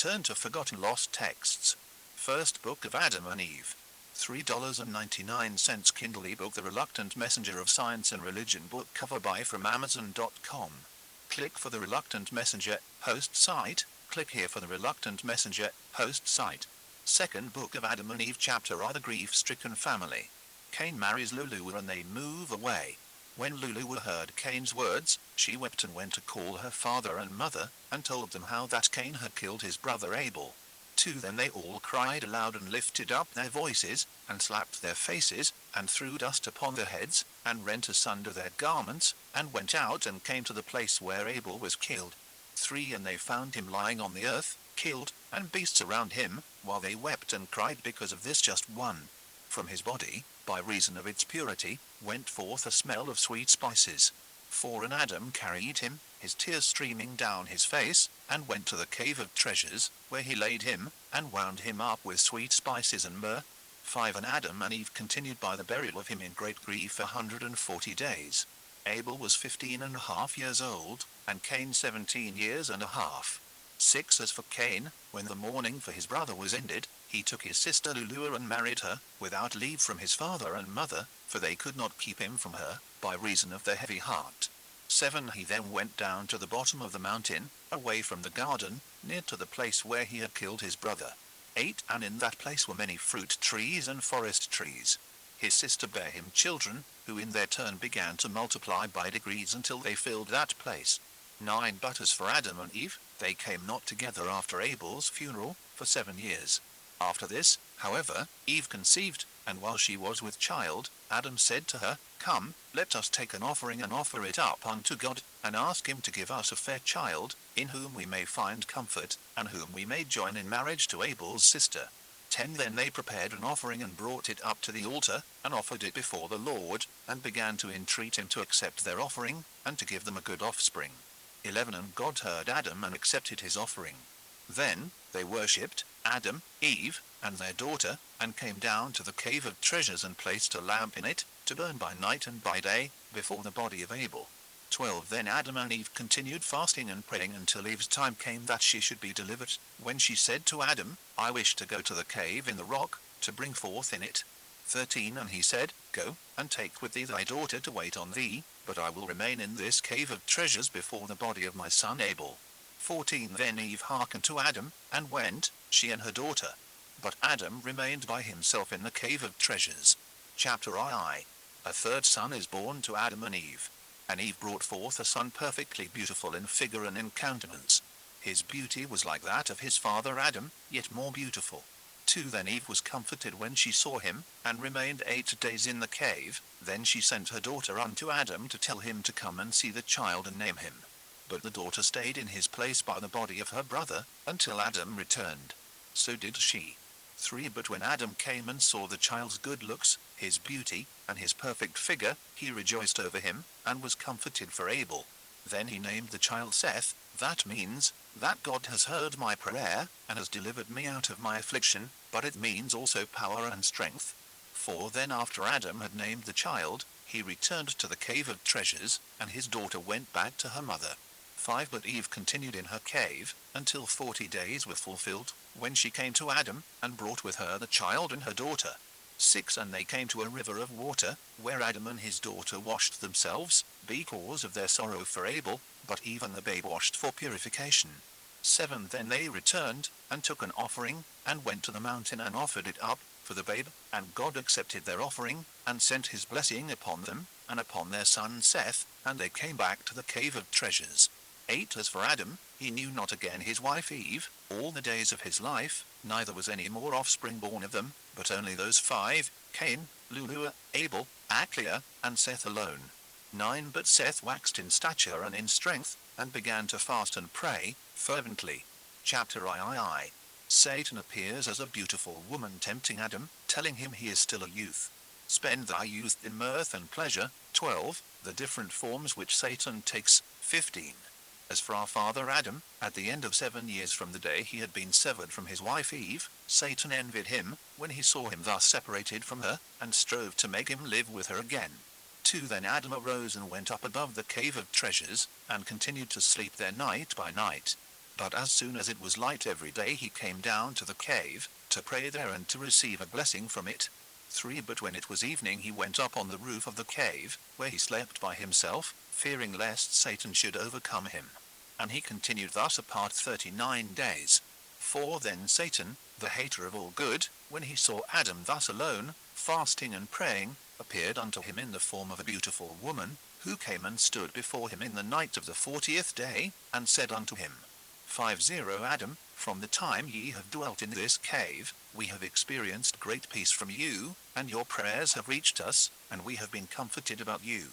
return to forgotten lost texts. First book of Adam and Eve. $3.99 Kindle ebook The Reluctant Messenger of Science and Religion book cover by from Amazon.com. Click for The Reluctant Messenger, host site. Click here for The Reluctant Messenger, host site. Second book of Adam and Eve chapter are the grief-stricken family. Cain marries Lulu and they move away. When Lulu heard Cain's words, she wept and went to call her father and mother, and told them how that Cain had killed his brother Abel. To them they all cried aloud and lifted up their voices, and slapped their faces, and threw dust upon their heads, and rent asunder their garments, and went out and came to the place where Abel was killed. 3 And they found him lying on the earth, killed, and beasts around him, while they wept and cried because of this just one. From his body, by reason of its purity, went forth a smell of sweet spices. 4 And Adam carried him, his tears streaming down his face, and went to the cave of treasures, where he laid him, and wound him up with sweet spices and myrrh. 5 And Adam and Eve continued by the burial of him in great grief 140 days. Abel was 15.5 years old, and Cain 17 years and a half. 6 As for Cain, when the mourning for his brother was ended, he took his sister Lulu and married her, without leave from his father and mother, for they could not keep him from her, by reason of their heavy heart. 7 He then went down to the bottom of the mountain, away from the garden, near to the place where he had killed his brother. 8 And in that place were many fruit trees and forest trees. His sister bare him children, who in their turn began to multiply by degrees until they filled that place. 9 But as for Adam and Eve, they came not together after Abel's funeral, for 7 years. After this, however, Eve conceived, and while she was with child, Adam said to her, Come, let us take an offering and offer it up unto God, and ask him to give us a fair child, in whom we may find comfort, and whom we may join in marriage to Abel's sister. 10 Then they prepared an offering and brought it up to the altar, and offered it before the Lord, and began to entreat him to accept their offering, and to give them a good offspring. 11 And God heard Adam and accepted his offering. Then they worshipped Adam, Eve, and their daughter, and came down to the cave of treasures and placed a lamp in it, to burn by night and by day, before the body of Abel. 12 Then Adam and Eve continued fasting and praying until Eve's time came that she should be delivered, when she said to Adam, I wish to go to the cave in the rock, to bring forth in it. 13 And he said, Go, and take with thee thy daughter to wait on thee, but I will remain in this cave of treasures before the body of my son Abel. 14 Then Eve hearkened to Adam, and went, she and her daughter. But Adam remained by himself in the cave of treasures. Chapter II. A third son is born to Adam and Eve. And Eve brought forth a son perfectly beautiful in figure and in countenance. His beauty was like that of his father Adam, yet more beautiful. 2 Then Eve was comforted when she saw him, and remained 8 days in the cave. Then she sent her daughter unto Adam to tell him to come and see the child and name him. But the daughter stayed in his place by the body of her brother, until Adam returned. So did she. 3 But when Adam came and saw the child's good looks, his beauty, and his perfect figure, he rejoiced over him, and was comforted for Abel. Then he named the child Seth. That means, that God has heard my prayer, and has delivered me out of my affliction, but it means also power and strength. 4 Then after Adam had named the child, he returned to the cave of treasures, and his daughter went back to her mother. 5 But Eve continued in her cave, until 40 days were fulfilled, when she came to Adam, and brought with her the child and her daughter. 6 And they came to a river of water, where Adam and his daughter washed themselves, because of their sorrow for Abel, but even the babe washed for purification. 7 Then they returned, and took an offering, and went to the mountain and offered it up, for the babe, and God accepted their offering, and sent his blessing upon them, and upon their son Seth, and they came back to the cave of treasures. 8 As for Adam, he knew not again his wife Eve, all the days of his life, neither was any more offspring born of them, but only those 5, Cain, Lulu, Abel, Achleah, and Seth alone. 9 But Seth waxed in stature and in strength, and began to fast and pray, fervently. Chapter III. Satan appears as a beautiful woman tempting Adam, telling him he is still a youth. Spend thy youth in mirth and pleasure. 12 The different forms which Satan takes. 15 As for our father Adam, at the end of 7 years from the day he had been severed from his wife Eve, Satan envied him, when he saw him thus separated from her, and strove to make him live with her again. 2 Then Adam arose and went up above the cave of treasures, and continued to sleep there night by night. But as soon as it was light every day he came down to the cave, to pray there and to receive a blessing from it. 3. But when it was evening he went up on the roof of the cave, where he slept by himself, fearing lest Satan should overcome him. And he continued thus apart 39 days. 4. Then Satan, the hater of all good, when he saw Adam thus alone, fasting and praying, appeared unto him in the form of a beautiful woman, who came and stood before him in the night of the 40th day, and said unto him, 50 Adam, from the time ye have dwelt in this cave, we have experienced great peace from you, and your prayers have reached us, and we have been comforted about you.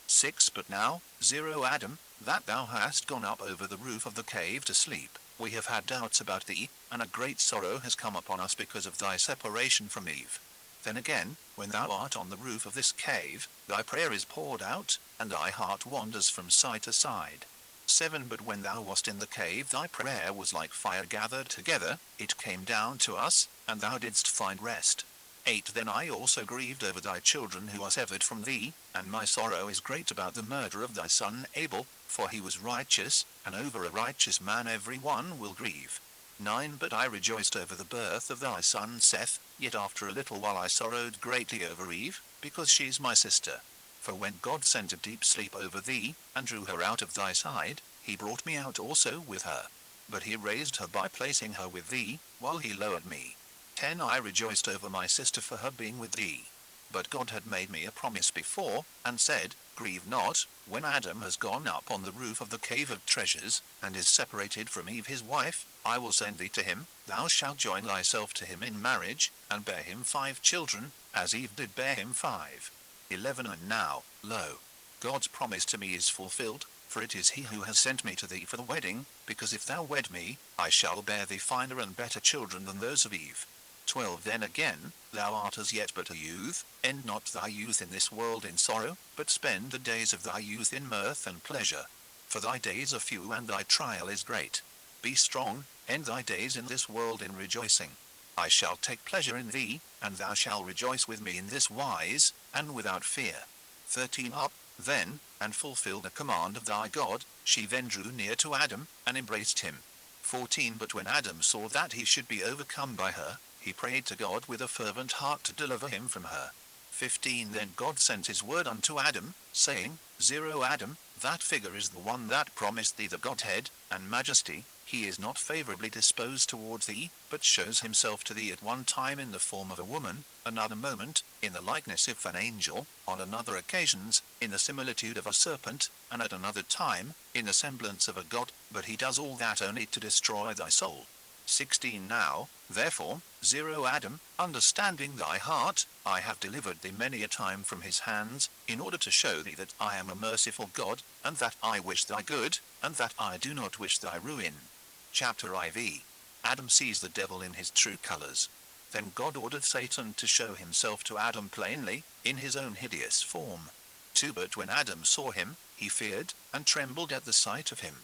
6. But now, 0 Adam, that thou hast gone up over the roof of the cave to sleep, we have had doubts about thee, and a great sorrow has come upon us because of thy separation from Eve. Then again, when thou art on the roof of this cave, thy prayer is poured out, and thy heart wanders from side to side. 7. But when thou wast in the cave thy prayer was like fire gathered together, it came down to us, and thou didst find rest. 8. Then I also grieved over thy children who are severed from thee, and my sorrow is great about the murder of thy son Abel, for he was righteous, and over a righteous man every one will grieve. 9. But I rejoiced over the birth of thy son Seth, yet after a little while I sorrowed greatly over Eve, because she is my sister. For when God sent a deep sleep over thee, and drew her out of thy side, he brought me out also with her. But he raised her by placing her with thee, while he lowered me. 10. I rejoiced over my sister for her being with thee. But God had made me a promise before, and said, Grieve not, when Adam has gone up on the roof of the cave of treasures, and is separated from Eve his wife, I will send thee to him, thou shalt join thyself to him in marriage, and bear him 5 children, as Eve did bear him 5. 11. And now, lo, God's promise to me is fulfilled, for it is he who has sent me to thee for the wedding, because if thou wed me, I shall bear thee finer and better children than those of Eve. 12. Then again, thou art as yet but a youth, end not thy youth in this world in sorrow, but spend the days of thy youth in mirth and pleasure. For thy days are few and thy trial is great. Be strong, end thy days in this world in rejoicing. I shall take pleasure in thee, and thou shalt rejoice with me in this wise, and without fear. 13. Up, then, and fulfill the command of thy God. She then drew near to Adam, and embraced him. 14. But when Adam saw that he should be overcome by her, he prayed to God with a fervent heart to deliver him from her. 15. Then God sent his word unto Adam, saying, 0 Adam, that figure is the one that promised thee the Godhead and majesty. He is not favorably disposed towards thee, but shows himself to thee at one time in the form of a woman, another moment, in the likeness of an angel, on another occasions, in the similitude of a serpent, and at another time, in the semblance of a god, but he does all that only to destroy thy soul. 16. Now, therefore, 0 Adam, understanding thy heart, I have delivered thee many a time from his hands, in order to show thee that I am a merciful God, and that I wish thy good, and that I do not wish thy ruin. Chapter IV. Adam sees the devil in his true colors. Then God ordered Satan to show himself to Adam plainly, in his own hideous form. 2. But when Adam saw him, he feared, and trembled at the sight of him.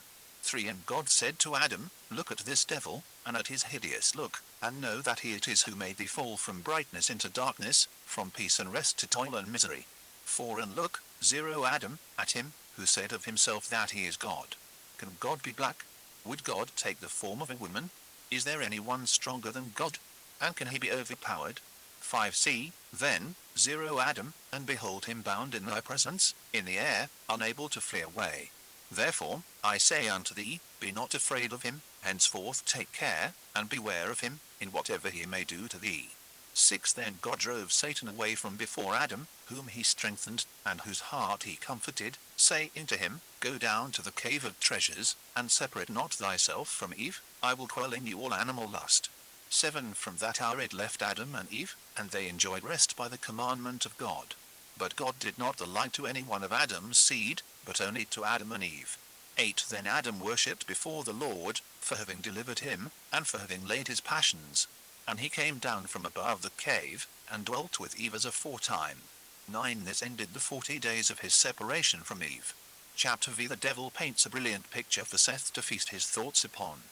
3. And God said to Adam, Look at this devil, and at his hideous look, and know that he it is who made thee fall from brightness into darkness, from peace and rest to toil and misery. 4. And look, 0 Adam, at him, who said of himself that he is God. Can God be black? Would God take the form of a woman? Is there any one stronger than God? And can he be overpowered? 5c. Then, 0 Adam, and behold him bound in thy presence, in the air, unable to flee away. Therefore, I say unto thee, be not afraid of him, henceforth take care, and beware of him, in whatever he may do to thee. 6. Then God drove Satan away from before Adam, whom he strengthened, and whose heart he comforted, saying to him, Go down to the cave of treasures, and separate not thyself from Eve, I will quell in you all animal lust. 7. From that hour it left Adam and Eve, and they enjoyed rest by the commandment of God. But God did not delight to any one of Adam's seed, but only to Adam and Eve. 8. Then Adam worshipped before the Lord, for having delivered him, and for having laid his passions. And he came down from above the cave, and dwelt with Eve as aforetime. 9. This ended the 40 days of his separation from Eve. Chapter V. The devil paints a brilliant picture for Seth to feast his thoughts upon.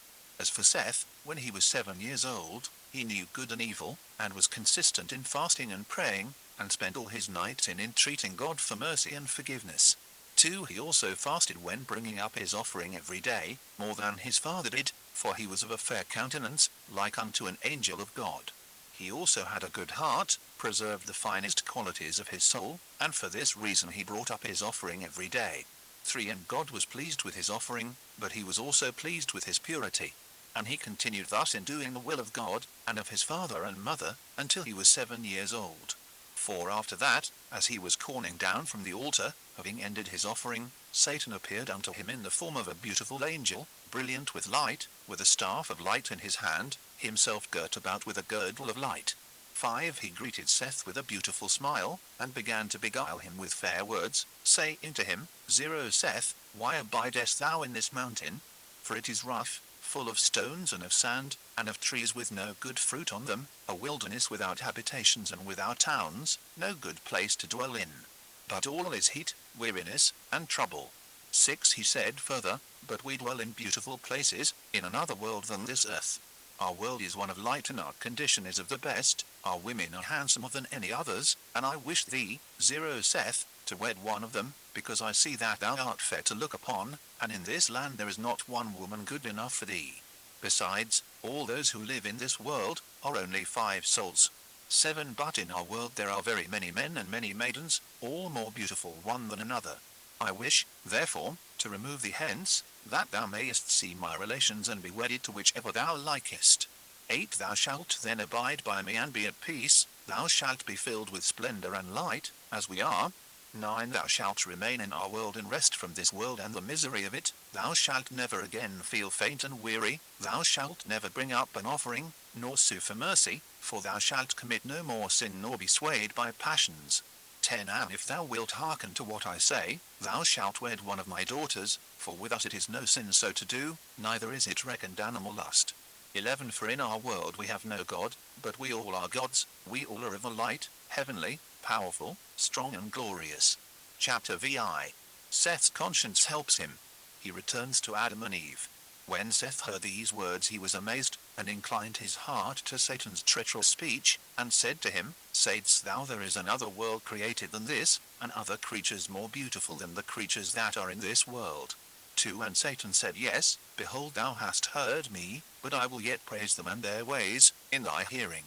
As for Seth, when he was 7 years old, he knew good and evil, and was consistent in fasting and praying, and spent all his nights in entreating God for mercy and forgiveness. 2. He also fasted when bringing up his offering every day, more than his father did, for he was of a fair countenance, like unto an angel of God. He also had a good heart, preserved the finest qualities of his soul, and for this reason he brought up his offering every day. 3. And God was pleased with his offering, but he was also pleased with his purity. And he continued thus in doing the will of God, and of his father and mother, until he was 7 years old. 4. After that, as he was coming down from the altar, having ended his offering, Satan appeared unto him in the form of a beautiful angel, brilliant with light, with a staff of light in his hand, himself girt about with a girdle of light. 5. He greeted Seth with a beautiful smile, and began to beguile him with fair words, saying to him, 0 Seth, why abidest thou in this mountain? For it is rough, full of stones and of sand, and of trees with no good fruit on them, a wilderness without habitations and without towns, no good place to dwell in. But all is heat, weariness, and trouble. 6. He said further, but we dwell in beautiful places, in another world than this earth. Our world is one of light and our condition is of the best, our women are handsomer than any others, and I wish thee, 0 Seth, to wed one of them, because I see that thou art fair to look upon, and in this land there is not one woman good enough for thee. Besides, all those who live in this world are only 5 souls. 7. But in our world there are very many men and many maidens, all more beautiful one than another. I wish, therefore, to remove thee hence, that thou mayest see my relations and be wedded to whichever thou likest. 8. Thou shalt then abide by me and be at peace, thou shalt be filled with splendor and light, as we are. 9. Thou shalt remain in our world and rest from this world and the misery of it, thou shalt never again feel faint and weary, thou shalt never bring up an offering, nor sue for mercy, for thou shalt commit no more sin nor be swayed by passions. 10. And if thou wilt hearken to what I say, thou shalt wed one of my daughters, for with us it is no sin so to do, neither is it reckoned animal lust. 11. For in our world we have no God, but we all are gods, we all are of the light, heavenly, powerful, strong and glorious. Chapter VI. Seth's conscience helps him. He returns to Adam and Eve. When Seth heard these words he was amazed, and inclined his heart to Satan's treacherous speech, and said to him, Saidst thou there is another world created than this, and other creatures more beautiful than the creatures that are in this world? 2. And Satan said, Yes, behold thou hast heard me, but I will yet praise them and their ways, in thy hearing.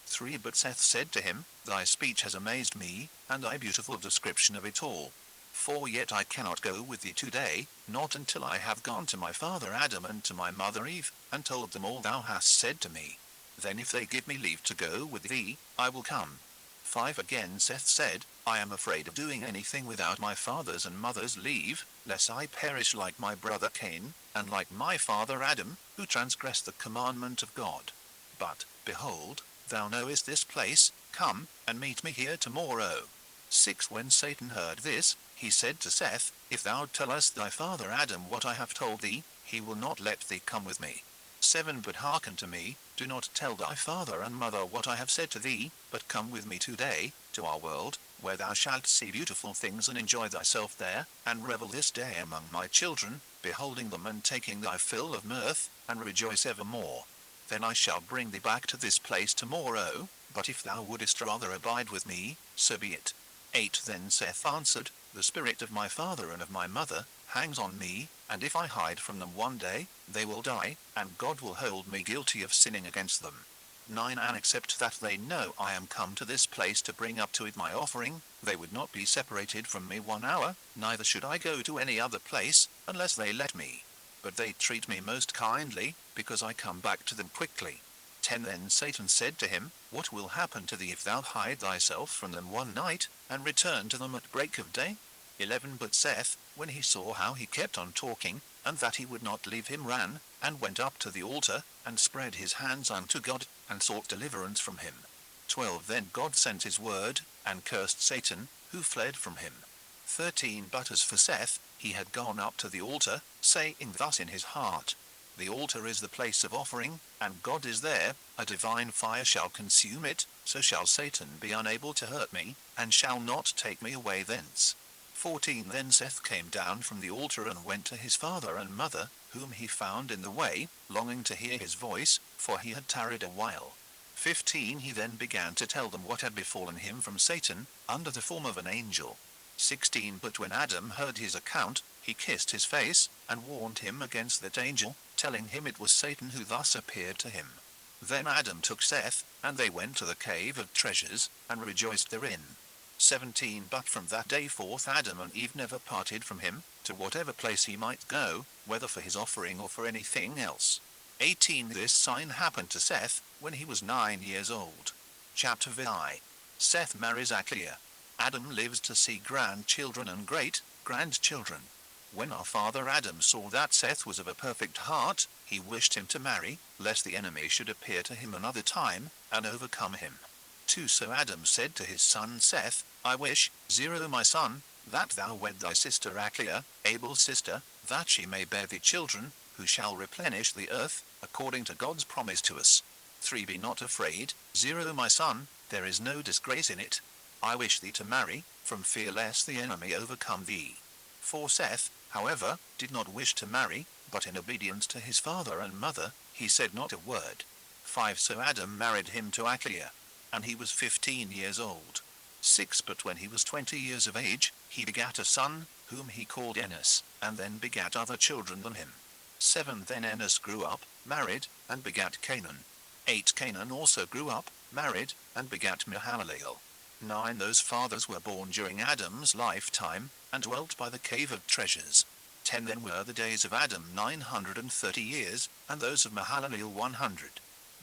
3. But Seth said to him, Thy speech has amazed me, and thy beautiful description of it all. 4. Yet I cannot go with thee today, not until I have gone to my father Adam and to my mother Eve, and told them all thou hast said to me. Then if they give me leave to go with thee, I will come. 5. Again Seth said, I am afraid of doing anything without my father's and mother's leave, lest I perish like my brother Cain, and like my father Adam, who transgressed the commandment of God. But, behold, thou knowest this place, come, and meet me here tomorrow. 6. When Satan heard this, he said to Seth, If thou tellest thy father Adam what I have told thee, he will not let thee come with me. 7. But hearken to me, do not tell thy father and mother what I have said to thee, but come with me today, to our world, where thou shalt see beautiful things and enjoy thyself there, and revel this day among my children, beholding them and taking thy fill of mirth, and rejoice evermore. Then I shall bring thee back to this place tomorrow, but if thou wouldest rather abide with me, so be it. 8. Then Seth answered, The spirit of my father and of my mother hangs on me, and if I hide from them one day, they will die, and God will hold me guilty of sinning against them. 9. And except that they know I am come to this place to bring up to it my offering, they would not be separated from me 1 hour, neither should I go to any other place, unless they let me. But they treat me most kindly, because I come back to them quickly. 10. Then Satan said to him, What will happen to thee if thou hide thyself from them one night, and return to them at break of day? 11. But Seth, when he saw how he kept on talking, and that he would not leave him, ran, and went up to the altar, and spread his hands unto God, and sought deliverance from him. 12. Then God sent his word, and cursed Satan, who fled from him. 13. But as for Seth, he had gone up to the altar, saying thus in his heart, The altar is the place of offering, and God is there, a divine fire shall consume it, so shall Satan be unable to hurt me, and shall not take me away thence. 14. Then Seth came down from the altar and went to his father and mother, whom he found in the way, longing to hear his voice, for he had tarried a while. 15. He then began to tell them what had befallen him from Satan, under the form of an angel. 16. But when Adam heard his account, he kissed his face, and warned him against that angel, telling him it was Satan who thus appeared to him. Then Adam took Seth, and they went to the cave of treasures, and rejoiced therein. 17 But from that day forth Adam and Eve never parted from him, to whatever place he might go, whether for his offering or for anything else. 18 This sign happened to Seth, when he was 9 years old. Chapter VI. Seth marries Achaia. Adam lives to see grandchildren and great-grandchildren. When our father Adam saw that Seth was of a perfect heart, he wished him to marry, lest the enemy should appear to him another time, and overcome him. 2 So Adam said to his son Seth, I wish, 0 my son, that thou wed thy sister Achaia, Abel's sister, that she may bear thee children, who shall replenish the earth, according to God's promise to us. 3 Be not afraid, 0 my son, there is no disgrace in it. I wish thee to marry, from fear lest the enemy overcome thee. 4 Seth, however, did not wish to marry, but in obedience to his father and mother, he said not a word. 5 So Adam married him to Achaia, and he was 15 years old. 6 But when he was 20 years of age, he begat a son, whom he called Enos, and then begat other children than him. 7 Then Enos grew up, married, and begat Canaan. 8 Canaan also grew up, married, and begat Mahalaleel. 9 Those fathers were born during Adam's lifetime, and dwelt by the cave of treasures. 10 Then were the days of Adam 930 years, and those of Mahalaleel 100.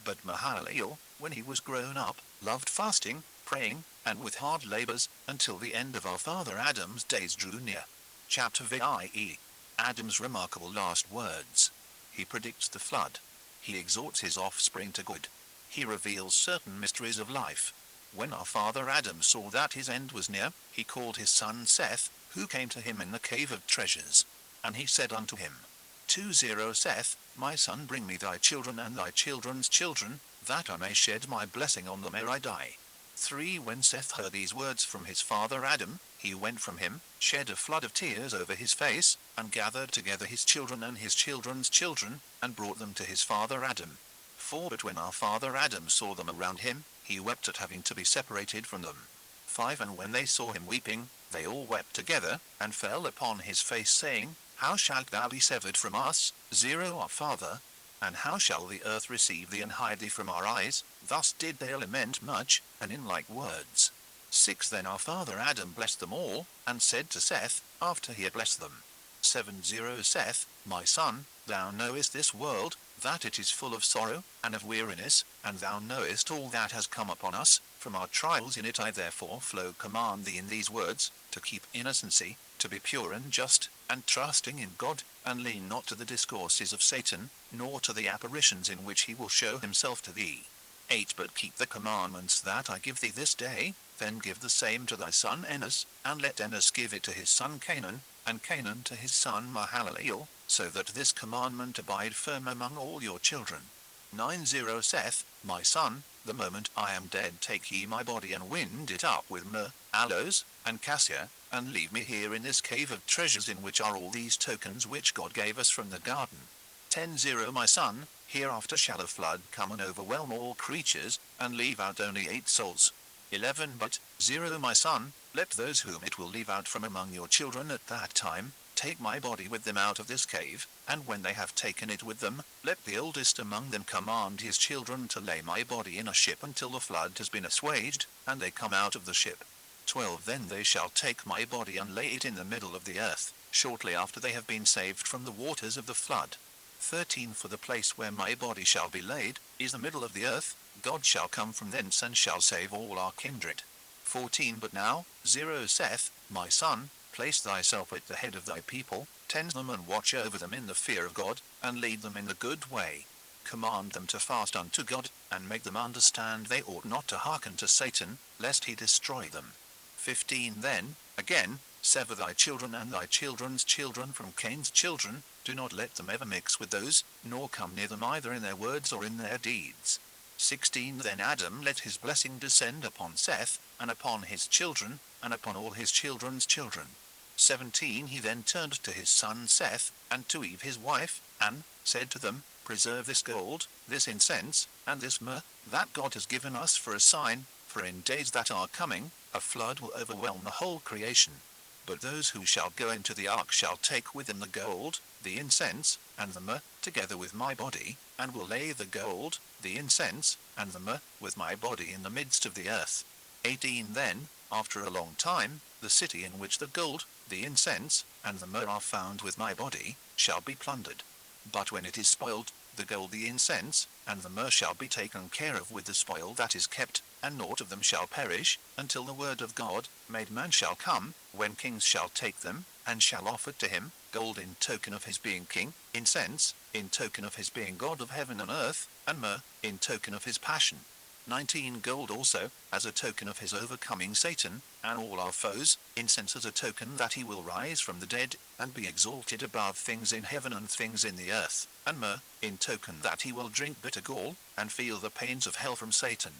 But Mahalaleel, when he was grown up, loved fasting, praying, and with hard labors, until the end of our father Adam's days drew near. Chapter VIE. Adam's remarkable last words. He predicts the flood. He exhorts his offspring to good. He reveals certain mysteries of life. When our father Adam saw that his end was near, he called his son Seth, who came to him in the cave of treasures. And he said unto him, 20 Seth, my son, bring me thy children and thy children's children, that I may shed my blessing on them ere I die. 3 When Seth heard these words from his father Adam, he went from him, shed a flood of tears over his face, and gathered together his children and his children's children, and brought them to his father Adam. 4 But when our father Adam saw them around him, he wept at having to be separated from them. 5 And when they saw him weeping, they all wept together, and fell upon his face, saying, How shalt thou be severed from us, 0 our father? And how shall the earth receive thee and hide thee from our eyes? Thus did they lament much, and in like words. 6 Then our father Adam blessed them all, and said to Seth, after he had blessed them, 7 Seth, my son, thou knowest this world, that it is full of sorrow, and of weariness, and thou knowest all that has come upon us, from our trials in it. I therefore command thee in these words, to keep innocency, to be pure and just, and trusting in God, and lean not to the discourses of Satan, nor to the apparitions in which he will show himself to thee. 8 But keep the commandments that I give thee this day, then give the same to thy son Enos, and let Enos give it to his son Canaan, and Canaan to his son Mahalaleel, so that this commandment abide firm among all your children. 9 Seth, my son, the moment I am dead take ye my body and wind it up with myrrh, aloes, and cassia, and leave me here in this cave of treasures in which are all these tokens which God gave us from the garden. 10 My son, hereafter shall a flood come and overwhelm all creatures, and leave out only 8 souls. 11 But, my son, let those whom it will leave out from among your children at that time, take my body with them out of this cave, and when they have taken it with them, let the oldest among them command his children to lay my body in a ship until the flood has been assuaged, and they come out of the ship. 12 Then they shall take my body and lay it in the middle of the earth, shortly after they have been saved from the waters of the flood. 13 For the place where my body shall be laid, is the middle of the earth, God shall come from thence and shall save all our kindred. 14 But now, Seth, my son, place thyself at the head of thy people, tend them and watch over them in the fear of God, and lead them in the good way. Command them to fast unto God, and make them understand they ought not to hearken to Satan, lest he destroy them. 15 Then, again, sever thy children and thy children's children from Cain's children, do not let them ever mix with those, nor come near them either in their words or in their deeds. 16 Then Adam let his blessing descend upon Seth, and upon his children, and upon all his children's children. 17 He then turned to his son Seth, and to Eve his wife, and said to them, Preserve this gold, this incense, and this myrrh, that God has given us for a sign, for in days that are coming, a flood will overwhelm the whole creation. But those who shall go into the ark shall take with them the gold, the incense, and the myrrh, together with my body, and will lay the gold, the incense, and the myrrh, with my body in the midst of the earth. 18 Then, after a long time, the city in which the gold, the incense, and the myrrh are found with my body, shall be plundered. But when it is spoiled, the gold, the incense, and the myrrh shall be taken care of with the spoil that is kept, and naught of them shall perish, until the word of God, made man, shall come, when kings shall take them, and shall offer to him, gold in token of his being king, incense, in token of his being God of heaven and earth, and myrrh, in token of his passion. 19 Gold also, as a token of his overcoming Satan, and all our foes, incense as a token that he will rise from the dead, and be exalted above things in heaven and things in the earth, and myrrh, in token that he will drink bitter gall, and feel the pains of hell from Satan.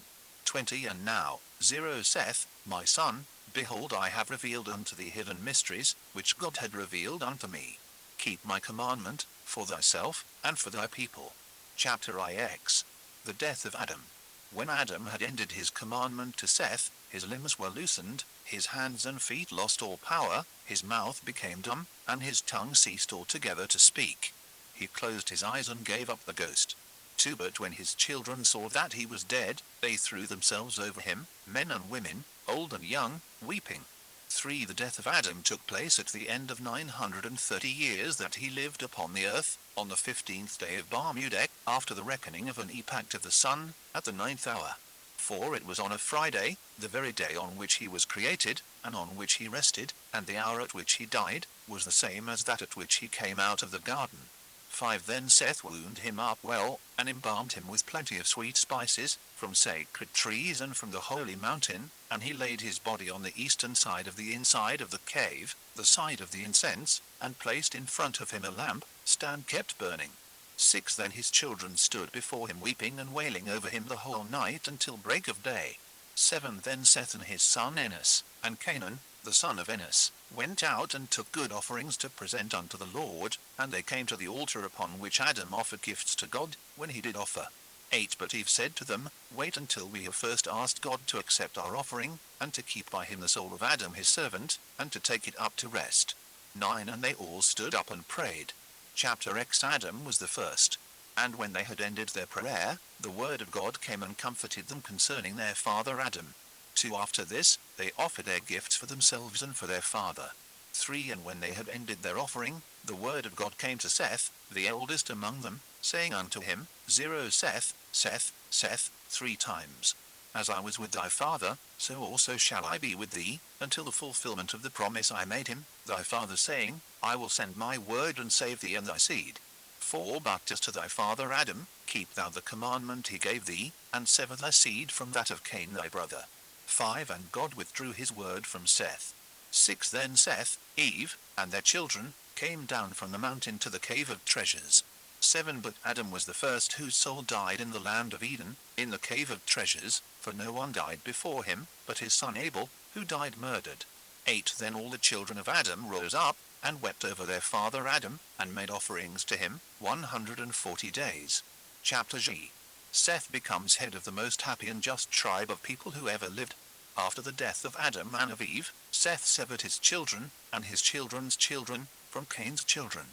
20 And now, 0 Seth, my son, behold, I have revealed unto thee hidden mysteries, which God had revealed unto me. Keep my commandment, for thyself, and for thy people. Chapter IX. The death of Adam. When Adam had ended his commandment to Seth, his limbs were loosened, his hands and feet lost all power, his mouth became dumb, and his tongue ceased altogether to speak. He closed his eyes and gave up the ghost. 2 But when his children saw that he was dead, they threw themselves over him, men and women, old and young, weeping. 3 The death of Adam took place at the end of 930 years that he lived upon the earth, on the 15th day of Barmudek, after the reckoning of an epact of the sun, at the 9th hour. 4 It was on a Friday, the very day on which he was created, and on which he rested, and the hour at which he died, was the same as that at which he came out of the garden. 5 Then Seth wound him up well, and embalmed him with plenty of sweet spices, from sacred trees and from the holy mountain, and he laid his body on the eastern side of the inside of the cave, the side of the incense, and placed in front of him a lamp, stand kept burning. 6 Then his children stood before him weeping and wailing over him the whole night until break of day. 7 Then Seth and his son Enos, and Canaan, the son of Enos, went out and took good offerings to present unto the Lord, and they came to the altar upon which Adam offered gifts to God, when he did offer. 8 But Eve said to them, Wait until we have first asked God to accept our offering, and to keep by him the soul of Adam his servant, and to take it up to rest. 9 And they all stood up and prayed. Chapter X Adam was the first. And when they had ended their prayer, the word of God came and comforted them concerning their father Adam. 2 After this, they offered their gifts for themselves and for their father. 3 And when they had ended their offering, the word of God came to Seth, the eldest among them, saying unto him, 0 Seth, Seth, Seth, 3 times. As I was with thy father, so also shall I be with thee, until the fulfillment of the promise I made him, thy father, saying, I will send my word and save thee and thy seed. 4 But as to thy father Adam, keep thou the commandment he gave thee, and sever thy seed from that of Cain thy brother. 5 And God withdrew his word from Seth. 6 Then Seth, Eve, and their children, came down from the mountain to the cave of treasures. 7 But Adam was the first whose soul died in the land of Eden, in the cave of treasures, for no one died before him, but his son Abel, who died murdered. 8 Then all the children of Adam rose up, and wept over their father Adam, and made offerings to him, 140 days. Chapter G. Seth becomes head of the most happy and just tribe of people who ever lived. After the death of Adam and of Eve, Seth severed his children, and his children's children, from Cain's children.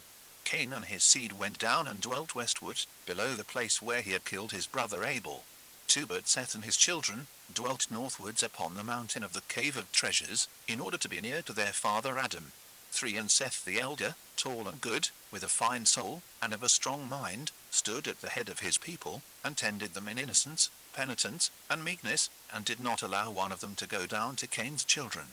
Cain and his seed went down and dwelt westward, below the place where he had killed his brother Abel. 2 But Seth and his children dwelt northwards upon the mountain of the cave of treasures, in order to be near to their father Adam. 3 And Seth the elder, tall and good, with a fine soul, and of a strong mind, stood at the head of his people, and tended them in innocence, penitence, and meekness, and did not allow one of them to go down to Cain's children.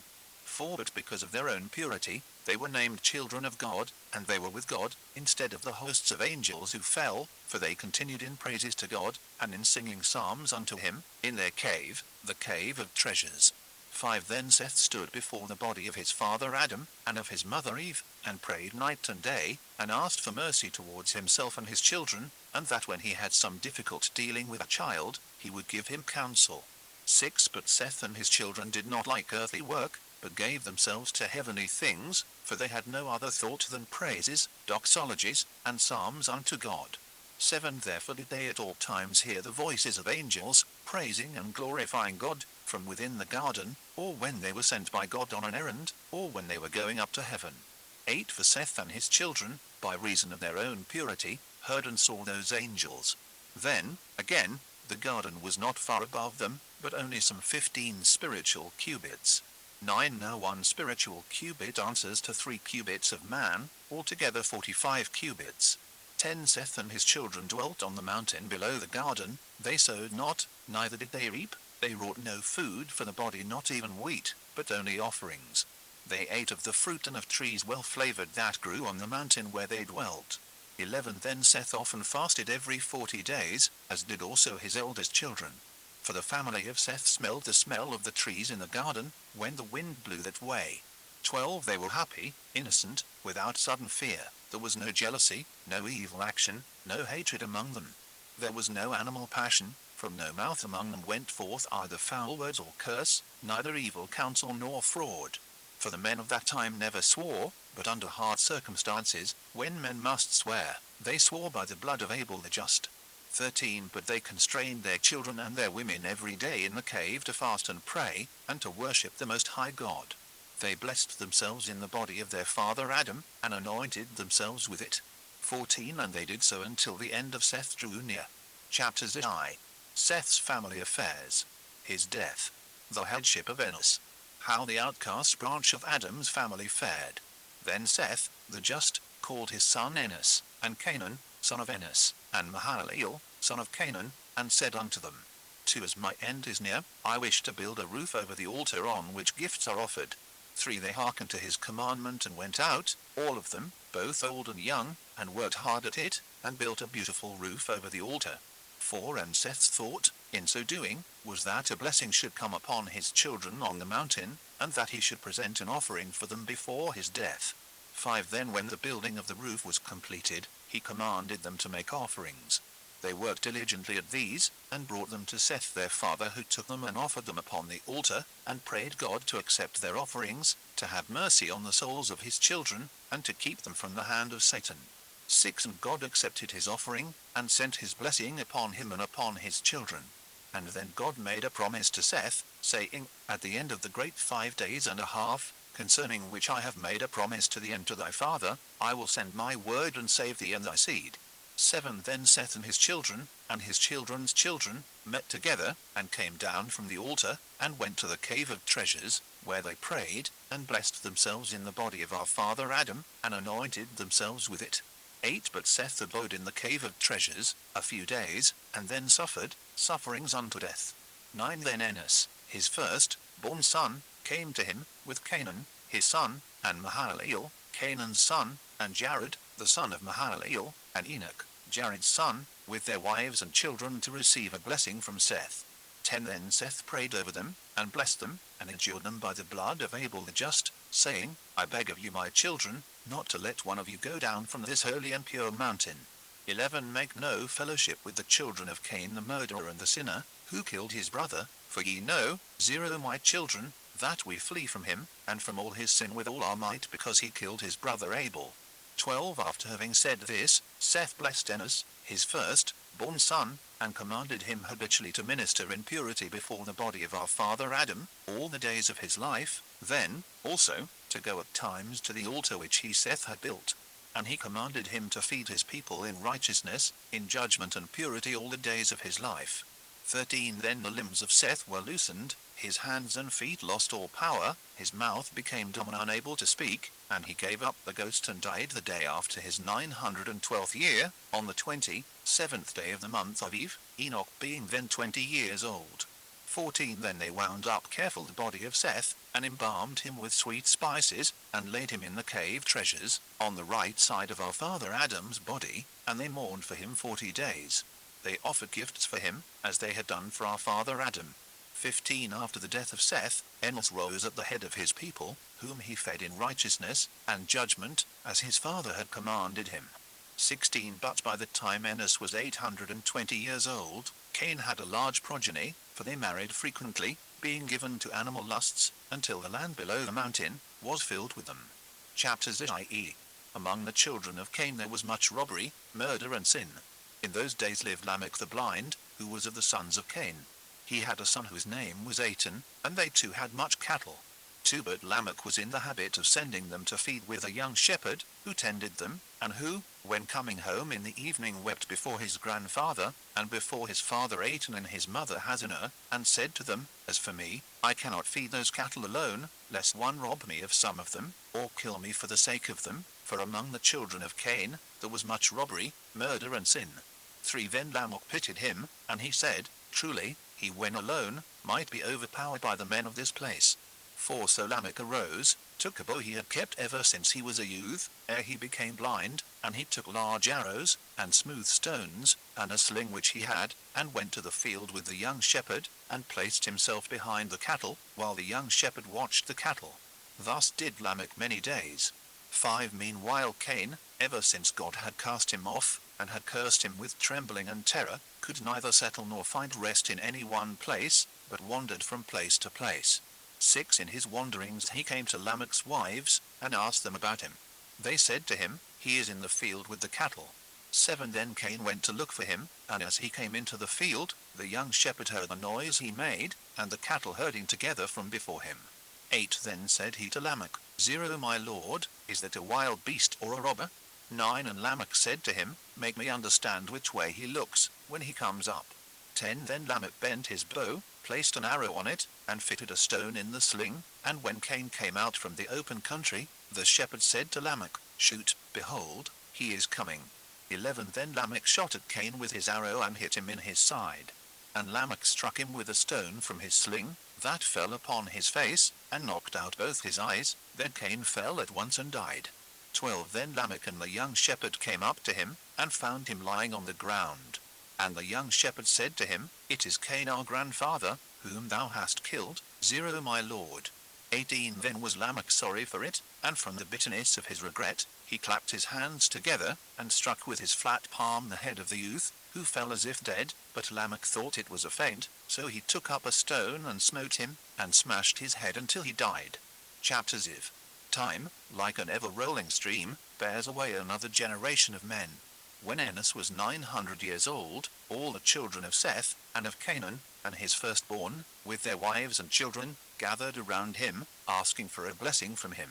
4 But because of their own purity, they were named children of God, and they were with God, instead of the hosts of angels who fell, for they continued in praises to God, and in singing psalms unto him, in their cave, the cave of treasures. 5 Then Seth stood before the body of his father Adam, and of his mother Eve, and prayed night and day, and asked for mercy towards himself and his children, and that when he had some difficult dealing with a child, he would give him counsel. 6 But Seth and his children did not like earthly work, but gave themselves to heavenly things, for they had no other thought than praises, doxologies, and psalms unto God. 7 Therefore did they at all times hear the voices of angels, praising and glorifying God, from within the garden, or when they were sent by God on an errand, or when they were going up to heaven. 8 For Seth and his children, by reason of their own purity, heard and saw those angels. Then, again, the garden was not far above them, but only some 15 spiritual cubits. 9 Now 1 spiritual cubit answers to 3 cubits of man, altogether 45 cubits. 10 Seth and his children dwelt on the mountain below the garden, they sowed not, neither did they reap, they wrought no food for the body, not even wheat, but only offerings. They ate of the fruit and of trees well flavored that grew on the mountain where they dwelt. 11 Then Seth often fasted every 40 days, as did also his eldest children. For the family of Seth smelled the smell of the trees in the garden, when the wind blew that way. 12 They were happy, innocent, without sudden fear, there was no jealousy, no evil action, no hatred among them. There was no animal passion, from no mouth among them went forth either foul words or curse, neither evil counsel nor fraud. For the men of that time never swore, but under hard circumstances, when men must swear, they swore by the blood of Abel the just. 13 But they constrained their children and their women every day in the cave to fast and pray, and to worship the Most High God. They blessed themselves in the body of their father Adam, and anointed themselves with it. 14 And they did so until the end of Seth drew near. Chapter I. Seth's family affairs. His death. The headship of Enos. How the outcast branch of Adam's family fared. Then Seth, the just, called his son Enos, and Canaan, son of Enos, and Mahalaleel, son of Canaan, and said unto them, 2 As my end is near, I wish to build a roof over the altar on which gifts are offered. 3 They hearkened to his commandment and went out, all of them, both old and young, and worked hard at it, and built a beautiful roof over the altar. 4 And Seth's thought, in so doing, was that a blessing should come upon his children on the mountain, and that he should present an offering for them before his death. 5 Then when the building of the roof was completed, he commanded them to make offerings. They worked diligently at these, and brought them to Seth their father, who took them and offered them upon the altar, and prayed God to accept their offerings, to have mercy on the souls of his children, and to keep them from the hand of Satan. 6 And God accepted his offering, and sent his blessing upon him and upon his children. And then God made a promise to Seth, saying, At the end of the great 5 days and a half, concerning which I have made a promise to thee and to thy father, I will send my word and save thee and thy seed. 7 Then Seth and his children, and his children's children, met together, and came down from the altar, and went to the cave of treasures, where they prayed, and blessed themselves in the body of our father Adam, and anointed themselves with it. 8 But Seth abode in the cave of treasures a few days, and then suffered sufferings unto death. 9 Then Enos, his first-born son, came to him, with Canaan, his son, and Mahalaleel, Canaan's son, and Jared, the son of Mahalaleel, and Enoch, Jared's son, with their wives and children, to receive a blessing from Seth. 10 Then Seth prayed over them, and blessed them, and adjured them by the blood of Abel the just, saying, I beg of you, my children, not to let one of you go down from this holy and pure mountain. 11 Make no fellowship with the children of Cain the murderer and the sinner, who killed his brother, for ye know, 0 My children, that we flee from him, and from all his sin with all our might, because he killed his brother Abel. 12 After having said this, Seth blessed Enos, his first-born son, and commanded him habitually to minister in purity before the body of our father Adam, all the days of his life, then, also, to go at times to the altar which he Seth had built. And he commanded him to feed his people in righteousness, in judgment and purity all the days of his life. 13 Then the limbs of Seth were loosened, his hands and feet lost all power, his mouth became dumb and unable to speak, and he gave up the ghost and died the day after his 912th year, on the 27th day of the month of Eve, Enoch being then 20 years old. 14 Then they wound up careful the body of Seth, and embalmed him with sweet spices, and laid him in the cave treasures, on the right side of our father Adam's body, and they mourned for him 40 days. They offered gifts for him, as they had done for our father Adam. 15 After the death of Seth, Enos rose at the head of his people, whom he fed in righteousness and judgment, as his father had commanded him. 16 But by the time Enos was 820 years old, Cain had a large progeny, for they married frequently, being given to animal lusts, until the land below the mountain was filled with them. Chapter I. Among the children of Cain there was much robbery, murder and sin. In those days lived Lamech the blind, who was of the sons of Cain. He had a son whose name was Aton, and they two had much cattle. 2 But Lamech was in the habit of sending them to feed with a young shepherd, who tended them, and who, when coming home in the evening, wept before his grandfather, and before his father Aton and his mother Hazanah, and said to them, As for me, I cannot feed those cattle alone, lest one rob me of some of them, or kill me for the sake of them, for among the children of Cain there was much robbery, murder and sin. 3 Then Lamech pitied him, and he said, Truly, he when alone, might be overpowered by the men of this place. 4 So Lamech arose, took a bow he had kept ever since he was a youth, ere he became blind, and he took large arrows, and smooth stones, and a sling which he had, and went to the field with the young shepherd, and placed himself behind the cattle, while the young shepherd watched the cattle. Thus did Lamech many days. 5 Meanwhile Cain, ever since God had cast him off, and had cursed him with trembling and terror, could neither settle nor find rest in any one place, but wandered from place to place. 6 In his wanderings he came to Lamech's wives, and asked them about him. They said to him, He is in the field with the cattle. 7 Then Cain went to look for him, and as he came into the field, the young shepherd heard the noise he made, and the cattle herding together from before him. 8 Then said he to Lamech, 0 My lord, is that a wild beast or a robber? 9 And Lamech said to him, Make me understand which way he looks, when he comes up. 10 Then Lamech bent his bow, placed an arrow on it, and fitted a stone in the sling, and when Cain came out from the open country, the shepherd said to Lamech, Shoot, behold, he is coming. 11 Then Lamech shot at Cain with his arrow and hit him in his side. And Lamech struck him with a stone from his sling, that fell upon his face, and knocked out both his eyes, then Cain fell at once and died. 12 Then Lamech and the young shepherd came up to him, and found him lying on the ground. And the young shepherd said to him, It is Cain our grandfather, whom thou hast killed. 0 My lord. 18 Then was Lamech sorry for it, and from the bitterness of his regret, he clapped his hands together, and struck with his flat palm the head of the youth, who fell as if dead, but Lamech thought it was a feint, so he took up a stone and smote him, and smashed his head until he died. Chapter Ziv. Time, like an ever-rolling stream, bears away another generation of men. When Enos was 900 years old, all the children of Seth, and of Canaan, and his firstborn, with their wives and children, gathered around him, asking for a blessing from him.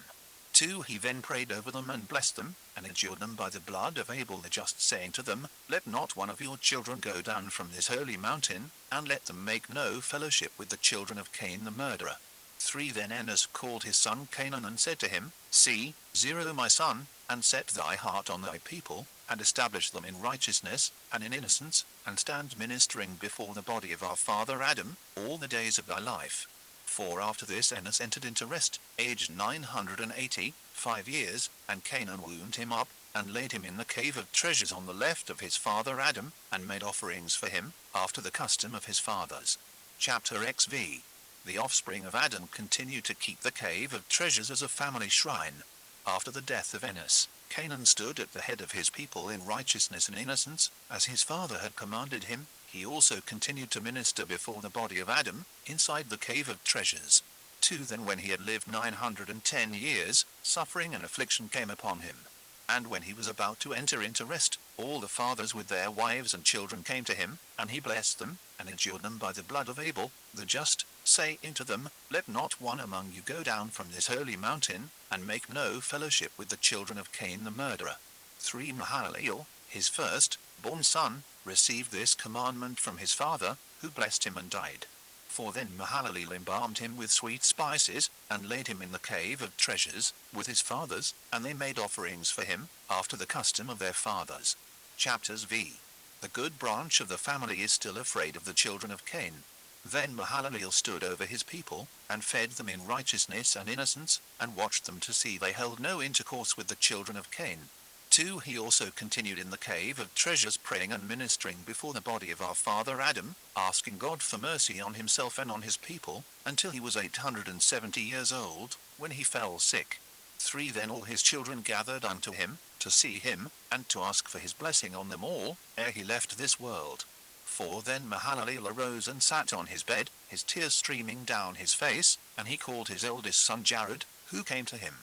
2 He then prayed over them and blessed them, and adjured them by the blood of Abel the just, saying to them, Let not one of your children go down from this holy mountain, and let them make no fellowship with the children of Cain the murderer. 3 Then Enos called his son Canaan and said to him, See, 0 My son, and set thy heart on thy people, and establish them in righteousness, and in innocence, and stand ministering before the body of our father Adam, all the days of thy life. 4 After this Enos entered into rest, aged 985 years, and Canaan wound him up, and laid him in the cave of treasures on the left of his father Adam, and made offerings for him, after the custom of his fathers. Chapter XV. The offspring of Adam continued to keep the cave of treasures as a family shrine. After the death of Enos, Canaan stood at the head of his people in righteousness and innocence, as his father had commanded him. He also continued to minister before the body of Adam, inside the cave of treasures. 2 Then when he had lived 910 years, suffering and affliction came upon him. And when he was about to enter into rest, all the fathers with their wives and children came to him, and he blessed them, and adjured them by the blood of Abel, the just, saying to them, Let not one among you go down from this holy mountain, and make no fellowship with the children of Cain the murderer. 3 Mahalaleel, his first-born son, received this commandment from his father, who blessed him and died. 4 Then Mahalaleel embalmed him with sweet spices, and laid him in the cave of treasures, with his fathers, and they made offerings for him, after the custom of their fathers. Chapters V. The good branch of the family is still afraid of the children of Cain. Then Mahalaleel stood over his people, and fed them in righteousness and innocence, and watched them to see they held no intercourse with the children of Cain. 2 He also continued in the cave of treasures, praying and ministering before the body of our father Adam, asking God for mercy on himself and on his people, until he was 870 years old, when he fell sick. 3 Then all his children gathered unto him, to see him, and to ask for his blessing on them all, ere he left this world. 4 Then Mahalaleel arose and sat on his bed, his tears streaming down his face, and he called his eldest son Jared, who came to him.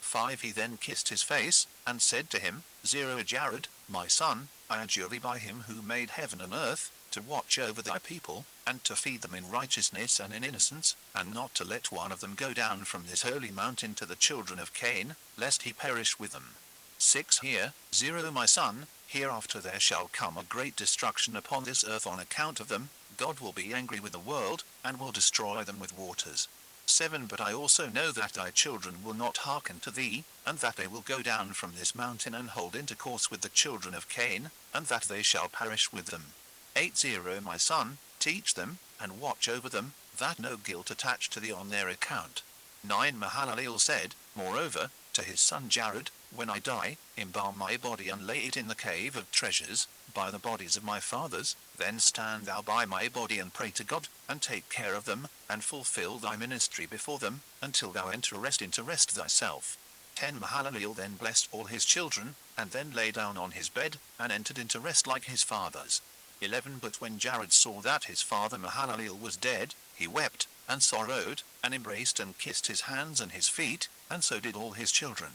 5 He then kissed his face, and said to him, 0 Jared, my son, I adjure thee by him who made heaven and earth, to watch over thy people, and to feed them in righteousness and in innocence, and not to let one of them go down from this holy mountain to the children of Cain, lest he perish with them. 6. Hear, 0 my son, hereafter there shall come a great destruction upon this earth on account of them. God will be angry with the world, and will destroy them with waters. 7. But I also know that thy children will not hearken to thee, and that they will go down from this mountain and hold intercourse with the children of Cain, and that they shall perish with them. 8. 0 My son, teach them, and watch over them, that no guilt attach to thee on their account. 9. Mahalalel said, moreover, to his son Jared, when I die, embalm my body and lay it in the cave of treasures, by the bodies of my fathers, then stand thou by my body and pray to God, and take care of them, and fulfill thy ministry before them, until thou enter rest into rest thyself. 10. Mahalalel then blessed all his children, and then lay down on his bed, and entered into rest like his fathers. 11. But when Jared saw that his father Mahalalel was dead, he wept, and sorrowed, and embraced and kissed his hands and his feet, and so did all his children.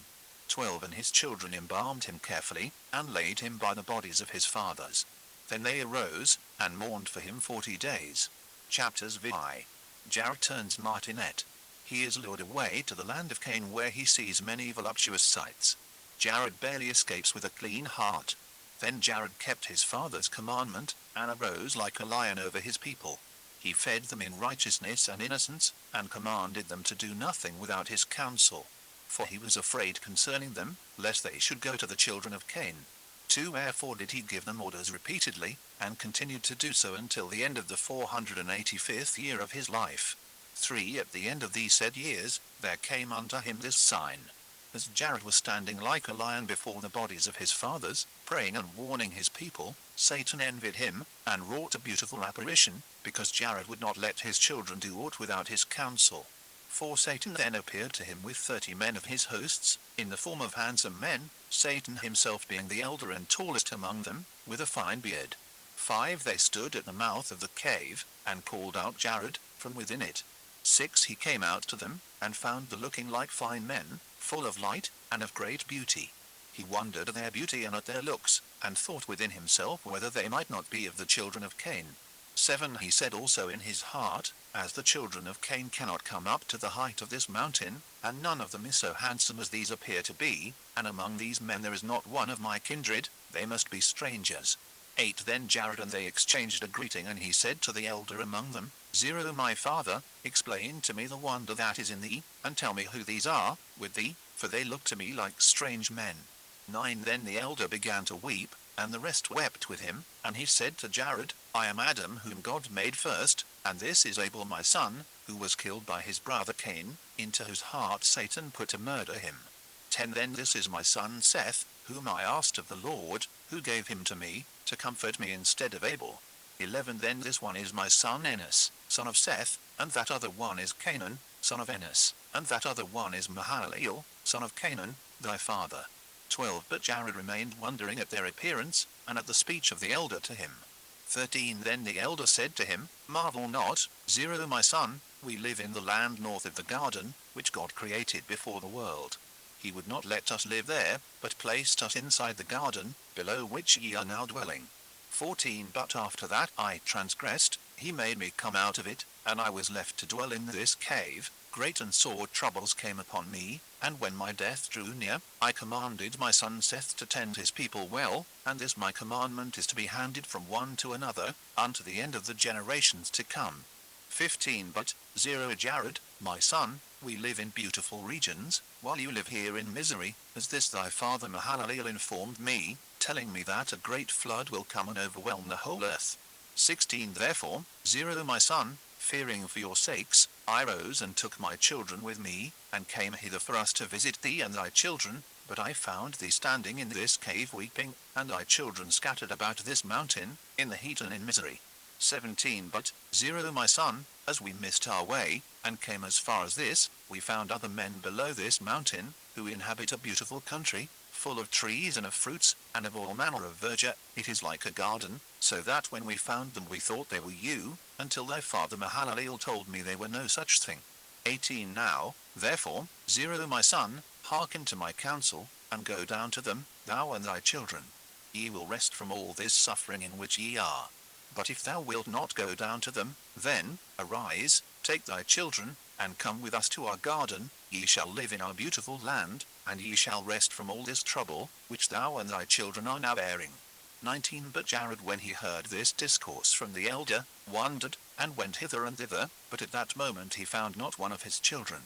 12. And his children embalmed him carefully, and laid him by the bodies of his fathers. Then they arose, and mourned for him 40 days. Chapters vi. Jared turns martinet. He is lured away to the land of Cain, where he sees many voluptuous sights. Jared barely escapes with a clean heart. Then Jared kept his father's commandment, and arose like a lion over his people. He fed them in righteousness and innocence, and commanded them to do nothing without his counsel. For he was afraid concerning them, lest they should go to the children of Cain. 2. Wherefore did he give them orders repeatedly, and continued to do so until the end of the 485th year of his life. 3. At the end of these said years, there came unto him this sign. As Jared was standing like a lion before the bodies of his fathers, praying and warning his people, Satan envied him, and wrought a beautiful apparition, because Jared would not let his children do aught without his counsel. 4. Satan then appeared to him with 30 men of his hosts, in the form of handsome men, Satan himself being the elder and tallest among them, with a fine beard. 5. They stood at the mouth of the cave, and called out Jared, from within it. 6. He came out to them, and found them looking like fine men, full of light, and of great beauty. He wondered at their beauty and at their looks, and thought within himself whether they might not be of the children of Cain. 7. He said also in his heart, as the children of Cain cannot come up to the height of this mountain, and none of them is so handsome as these appear to be, and among these men there is not one of my kindred, they must be strangers. 8. Then Jared and they exchanged a greeting, and he said to the elder among them, 0 My father, explain to me the wonder that is in thee, and tell me who these are, with thee, for they look to me like strange men. 9. Then the elder began to weep, and the rest wept with him, and he said to Jared, I am Adam whom God made first, and this is Abel my son, who was killed by his brother Cain, into whose heart Satan put to murder him. 10. Then this is my son Seth, whom I asked of the Lord, who gave him to me, to comfort me instead of Abel. 11. Then this one is my son Enos, son of Seth, and that other one is Canaan, son of Enos, and that other one is Mahalalel, son of Canaan, thy father. 12. But Jared remained wondering at their appearance, and at the speech of the elder to him. 13. Then the elder said to him, Marvel not, 0 My son, we live in the land north of the garden, which God created before the world. He would not let us live there, but placed us inside the garden, below which ye are now dwelling. 14. But after that I transgressed, he made me come out of it, and I was left to dwell in this cave. Great and sore troubles came upon me, and when my death drew near, I commanded my son Seth to tend his people well, and this my commandment is to be handed from one to another, unto the end of the generations to come. 15. But, 0 Jared, my son, we live in beautiful regions, while you live here in misery, as this thy father Mahalalel informed me, telling me that a great flood will come and overwhelm the whole earth. 16. Therefore, 0 My son, fearing for your sakes, I rose and took my children with me, and came hither for us to visit thee and thy children, but I found thee standing in this cave weeping, and thy children scattered about this mountain, in the heat and in misery. 17. But, 0 My son, as we missed our way, and came as far as this, we found other men below this mountain, who inhabit a beautiful country, full of trees and of fruits, and of all manner of verdure. It is like a garden, so that when we found them we thought they were you, until thy father Mahalalel told me they were no such thing. 18. Now, therefore, 0 My son, hearken to my counsel, and go down to them, thou and thy children. Ye will rest from all this suffering in which ye are. But if thou wilt not go down to them, then, arise, take thy children, and come with us to our garden, ye shall live in our beautiful land, and ye shall rest from all this trouble, which thou and thy children are now bearing. 19 But Jared, when he heard this discourse from the elder, wondered, and went hither and thither, but at that moment he found not one of his children.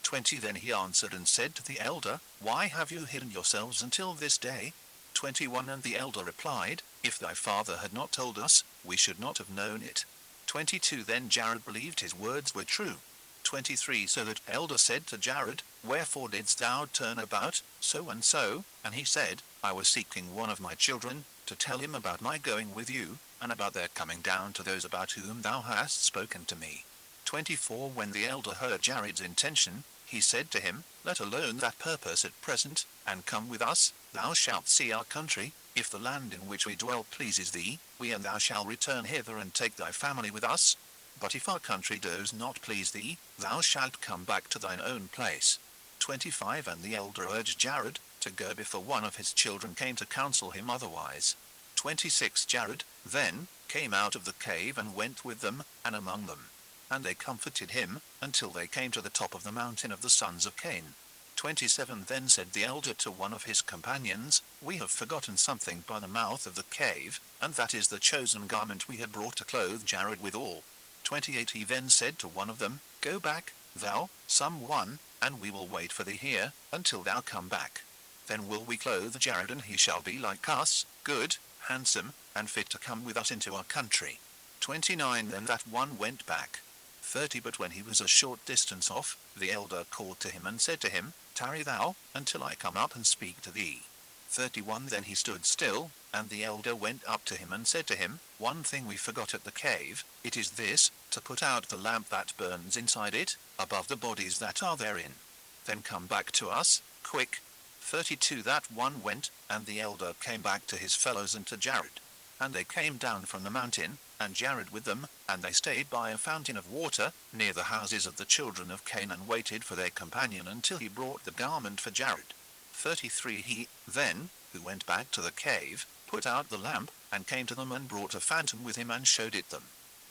20 Then he answered and said to the elder, Why have you hidden yourselves until this day? 21 And the elder replied, If thy father had not told us, we should not have known it. 22 Then Jared believed his words were true. 23 So that elder said to Jared, Wherefore didst thou turn about, so and so? And he said, I was seeking one of my children, to tell him about my going with you, and about their coming down to those about whom thou hast spoken to me. 24 When the elder heard Jared's intention, he said to him, Let alone that purpose at present, and come with us, thou shalt see our country. If the land in which we dwell pleases thee, we and thou shall return hither and take thy family with us. But if our country does not please thee, thou shalt come back to thine own place. 25 And the elder urged Jared to go before one of his children came to counsel him otherwise. 26 Jared then came out of the cave and went with them, and among them. And they comforted him, until they came to the top of the mountain of the sons of Cain. 27 Then said the elder to one of his companions, We have forgotten something by the mouth of the cave, and that is the chosen garment we had brought to clothe Jared withal. 28 He then said to one of them, Go back, thou, someone, and we will wait for thee here, until thou come back. Then will we clothe Jared, and he shall be like us, good, handsome, and fit to come with us into our country. 29 Then that one went back. 30 But when he was a short distance off, the elder called to him and said to him, Tarry thou, until I come up and speak to thee. 31 Then he stood still, and the elder went up to him and said to him, One thing we forgot at the cave, it is this, to put out the lamp that burns inside it, above the bodies that are therein. Then come back to us, quick. 32 That one went, and the elder came back to his fellows and to Jared. And they came down from the mountain, and Jared with them, and they stayed by a fountain of water, near the houses of the children of Cain, and waited for their companion until he brought the garment for Jared. 33 He, then, who went back to the cave, put out the lamp, and came to them and brought a phantom with him and showed it them.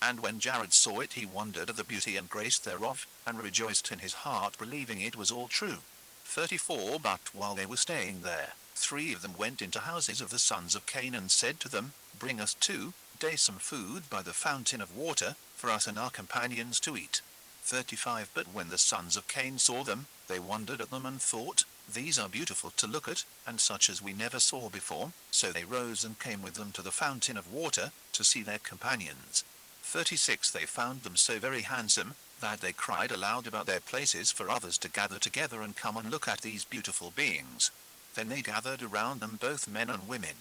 And when Jared saw it, he wondered at the beauty and grace thereof, and rejoiced in his heart, believing it was all true. 34 But while they were staying there, 3 of them went into houses of the sons of Cain, and said to them, Bring us 2 days some food by the fountain of water, for us and our companions to eat. 35 But when the sons of Cain saw them, they wondered at them and thought, These are beautiful to look at, and such as we never saw before. So they rose and came with them to the fountain of water, to see their companions. 36 They found them so very handsome, that they cried aloud about their places for others to gather together and come and look at these beautiful beings. Then they gathered around them, both men and women.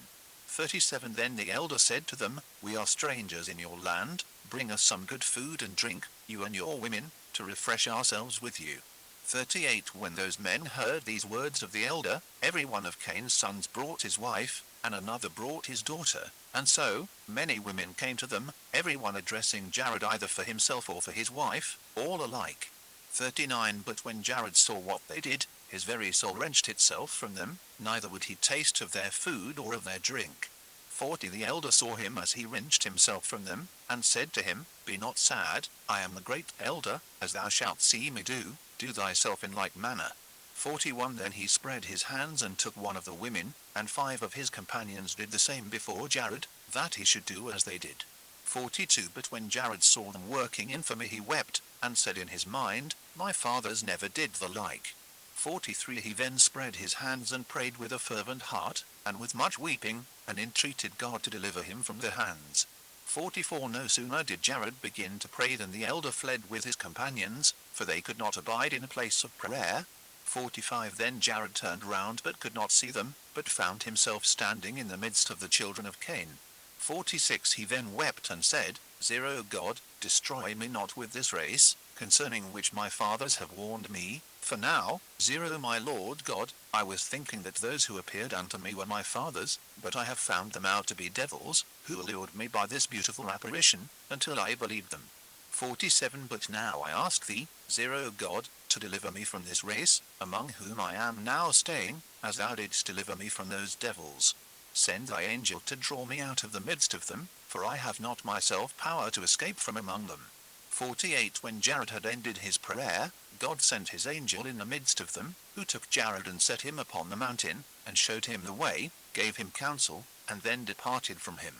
37 Then the elder said to them, We are strangers in your land, bring us some good food and drink, you and your women, to refresh ourselves with you. 38 When those men heard these words of the elder, every one of Cain's sons brought his wife, and another brought his daughter, and so many women came to them, every one addressing Jared either for himself or for his wife, all alike. 39 But when Jared saw what they did, his very soul wrenched itself from them, neither would he taste of their food or of their drink. 40 The elder saw him as he wrenched himself from them, and said to him, Be not sad, I am the great elder, as thou shalt see me do thyself in like manner. 41 Then he spread his hands and took one of the women, and 5 of his companions did the same before Jared, that he should do as they did. 42 But when Jared saw them working infamy, he wept, and said in his mind, My fathers never did the like. 43 He then spread his hands and prayed with a fervent heart, and with much weeping, and entreated God to deliver him from their hands. 44 No sooner did Jared begin to pray than the elder fled with his companions, for they could not abide in a place of prayer. 45 Then Jared turned round but could not see them, but found himself standing in the midst of the children of Cain. 46 He then wept and said, 0 God, destroy me not with this race, concerning which my fathers have warned me, for now, 0 My Lord God, I was thinking that those who appeared unto me were my fathers, but I have found them out to be devils, who allured me by this beautiful apparition, until I believed them. 47 But now I ask thee, 0 God, to deliver me from this race, among whom I am now staying, as thou didst deliver me from those devils. Send thy angel to draw me out of the midst of them, for I have not myself power to escape from among them. 48 When Jared had ended his prayer, God sent his angel in the midst of them, who took Jared and set him upon the mountain, and showed him the way, gave him counsel, and then departed from him.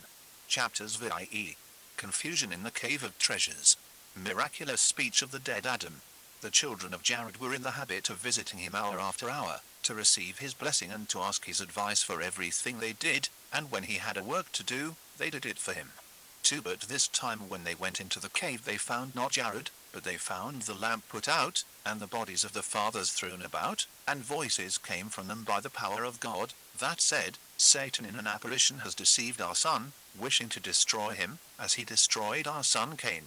Chapters VIE. Confusion in the Cave of Treasures. Miraculous speech of the dead Adam. The children of Jared were in the habit of visiting him hour after hour, to receive his blessing and to ask his advice for everything they did, and when he had a work to do, they did it for him. 2 But this time when they went into the cave they found not Jared, but they found the lamp put out, and the bodies of the fathers thrown about, and voices came from them by the power of God, that said, Satan in an apparition has deceived our son, wishing to destroy him, as he destroyed our son Cain.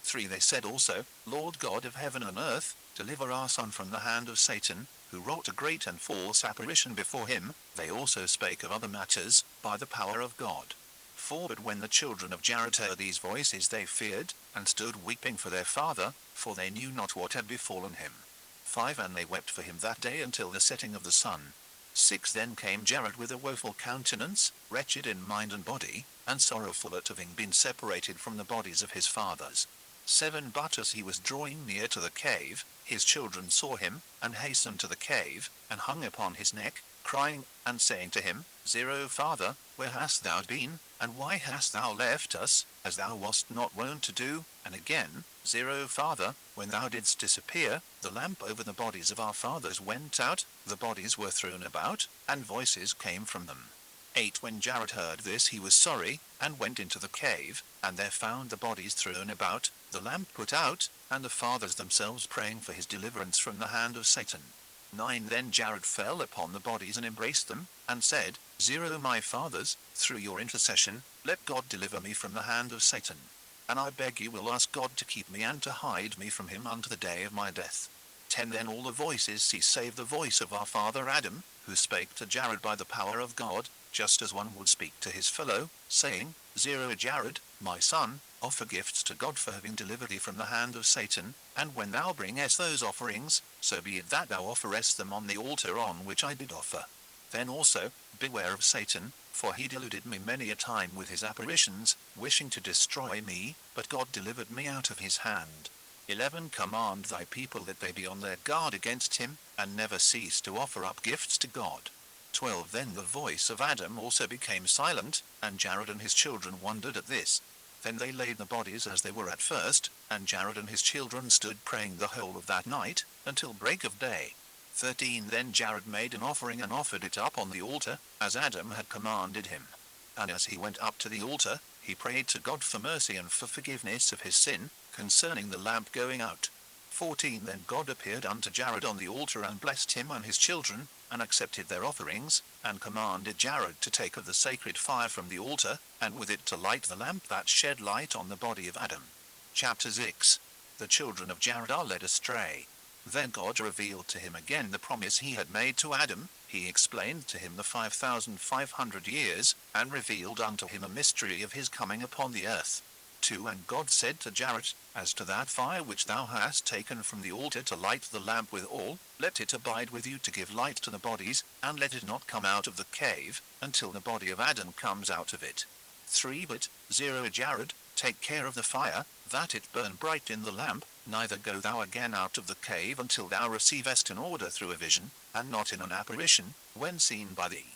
3 They said also, Lord God of heaven and earth, deliver our son from the hand of Satan, who wrought a great and false apparition before him. They also spake of other matters, by the power of God. 4 But when the children of Jared heard these voices they feared, and stood weeping for their father, for they knew not what had befallen him. 5 And they wept for him that day until the setting of the sun. 6 Then came Jared with a woeful countenance, wretched in mind and body, and sorrowful at having been separated from the bodies of his fathers. 7 But as he was drawing near to the cave, his children saw him, and hastened to the cave, and hung upon his neck, crying, and saying to him, 0 Father, where hast thou been, and why hast thou left us, as thou wast not wont to do? And again, 0 Father, when thou didst disappear, the lamp over the bodies of our fathers went out, the bodies were thrown about, and voices came from them. 8 When Jared heard this he was sorry, and went into the cave, and there found the bodies thrown about, the lamp put out, and the fathers themselves praying for his deliverance from the hand of Satan. 9 Then Jared fell upon the bodies and embraced them, and said, 0 My fathers, through your intercession, let God deliver me from the hand of Satan. And I beg you will ask God to keep me and to hide me from him unto the day of my death. 10 Then all the voices ceased save the voice of our father Adam, who spake to Jared by the power of God, just as one would speak to his fellow, saying, 0 Jared, my son, offer gifts to God for having delivered thee from the hand of Satan, and when thou bringest those offerings, so be it that thou offerest them on the altar on which I did offer. Then also, beware of Satan, for he deluded me many a time with his apparitions, wishing to destroy me, but God delivered me out of his hand. 11 Command thy people that they be on their guard against him, and never cease to offer up gifts to God. 12 Then the voice of Adam also became silent, and Jared and his children wondered at this. Then they laid the bodies as they were at first, and Jared and his children stood praying the whole of that night, until break of day. 13 Then Jared made an offering and offered it up on the altar, as Adam had commanded him. And as he went up to the altar, he prayed to God for mercy and for forgiveness of his sin, concerning the lamp going out. 14 Then God appeared unto Jared on the altar and blessed him and his children, and accepted their offerings, and commanded Jared to take of the sacred fire from the altar, and with it to light the lamp that shed light on the body of Adam. Chapter 6. The children of Jared are led astray. Then God revealed to him again the promise he had made to Adam. He explained to him the 5,500 years, and revealed unto him a mystery of his coming upon the earth. 2 And God said to Jared, As to that fire which thou hast taken from the altar to light the lamp withal, let it abide with you to give light to the bodies, and let it not come out of the cave, until the body of Adam comes out of it. 3 But, 0 Jared, take care of the fire, that it burn bright in the lamp, neither go thou again out of the cave until thou receivest an order through a vision, and not in an apparition, when seen by thee.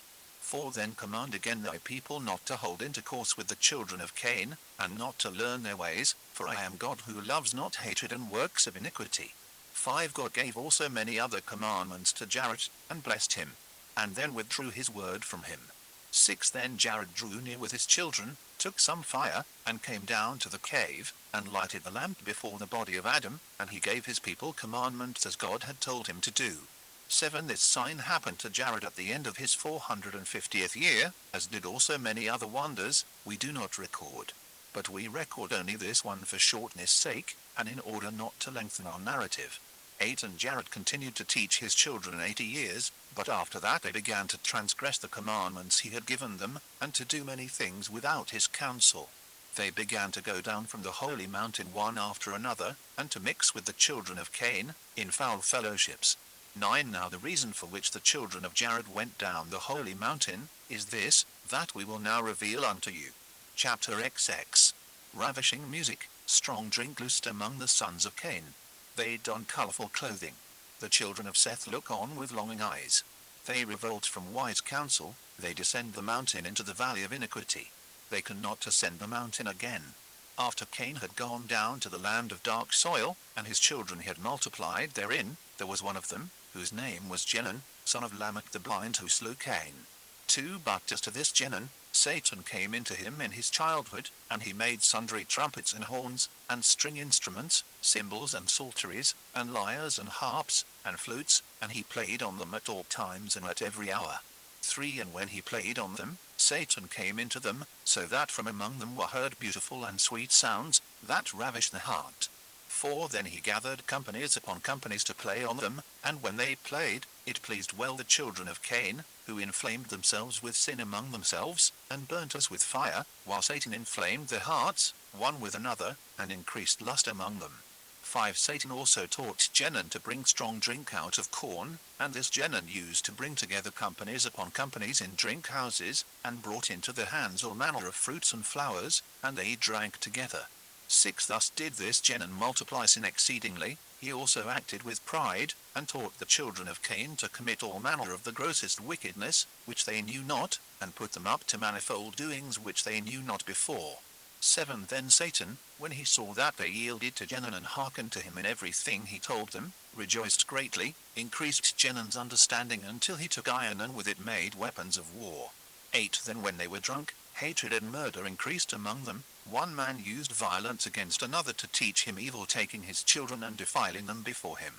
4 Then command again thy people not to hold intercourse with the children of Cain, and not to learn their ways, for I am God who loves not hatred and works of iniquity. 5 God gave also many other commandments to Jared, and blessed him, and then withdrew his word from him. 6 Then Jared drew near with his children, took some fire, and came down to the cave, and lighted the lamp before the body of Adam, and he gave his people commandments as God had told him to do. 7 This sign happened to Jared at the end of his 450th year, as did also many other wonders, we do not record. But we record only this one for shortness' sake, and in order not to lengthen our narrative. 8 And Jared continued to teach his children 80 years, but after that they began to transgress the commandments he had given them, and to do many things without his counsel. They began to go down from the holy mountain one after another, and to mix with the children of Cain, in foul fellowships. 9 Now the reason for which the children of Jared went down the holy mountain, is this, that we will now reveal unto you. Chapter XX. Ravishing music, strong drink loosed among the sons of Cain. They don colorful clothing. The children of Seth look on with longing eyes. They revolt from wise counsel, they descend the mountain into the valley of iniquity. They cannot ascend the mountain again. After Cain had gone down to the land of dark soil, and his children had multiplied therein, there was one of them, whose name was Jenan, son of Lamech the blind, who slew Cain. 2 But as to this Jenan, Satan came into him in his childhood, and he made sundry trumpets and horns, and string instruments, cymbals and psalteries, and lyres and harps, and flutes, and he played on them at all times and at every hour. 3 And when he played on them, Satan came into them, so that from among them were heard beautiful and sweet sounds, that ravished the heart. 4 Then he gathered companies upon companies to play on them, and when they played, it pleased well the children of Cain, who inflamed themselves with sin among themselves, and burnt us with fire, while Satan inflamed their hearts, one with another, and increased lust among them. 5 Satan also taught Jenan to bring strong drink out of corn, and this Jenan used to bring together companies upon companies in drink houses, and brought into their hands all manner of fruits and flowers, and they drank together. 6 Thus did this Jenan multiply sin exceedingly. He also acted with pride, and taught the children of Cain to commit all manner of the grossest wickedness, which they knew not, and put them up to manifold doings which they knew not before. 7 Then Satan, when he saw that they yielded to Jenan and hearkened to him in everything he told them, rejoiced greatly, increased Jenan's understanding until he took iron and with it made weapons of war. 8 Then when they were drunk, hatred and murder increased among them. One man used violence against another to teach him evil, taking his children and defiling them before him.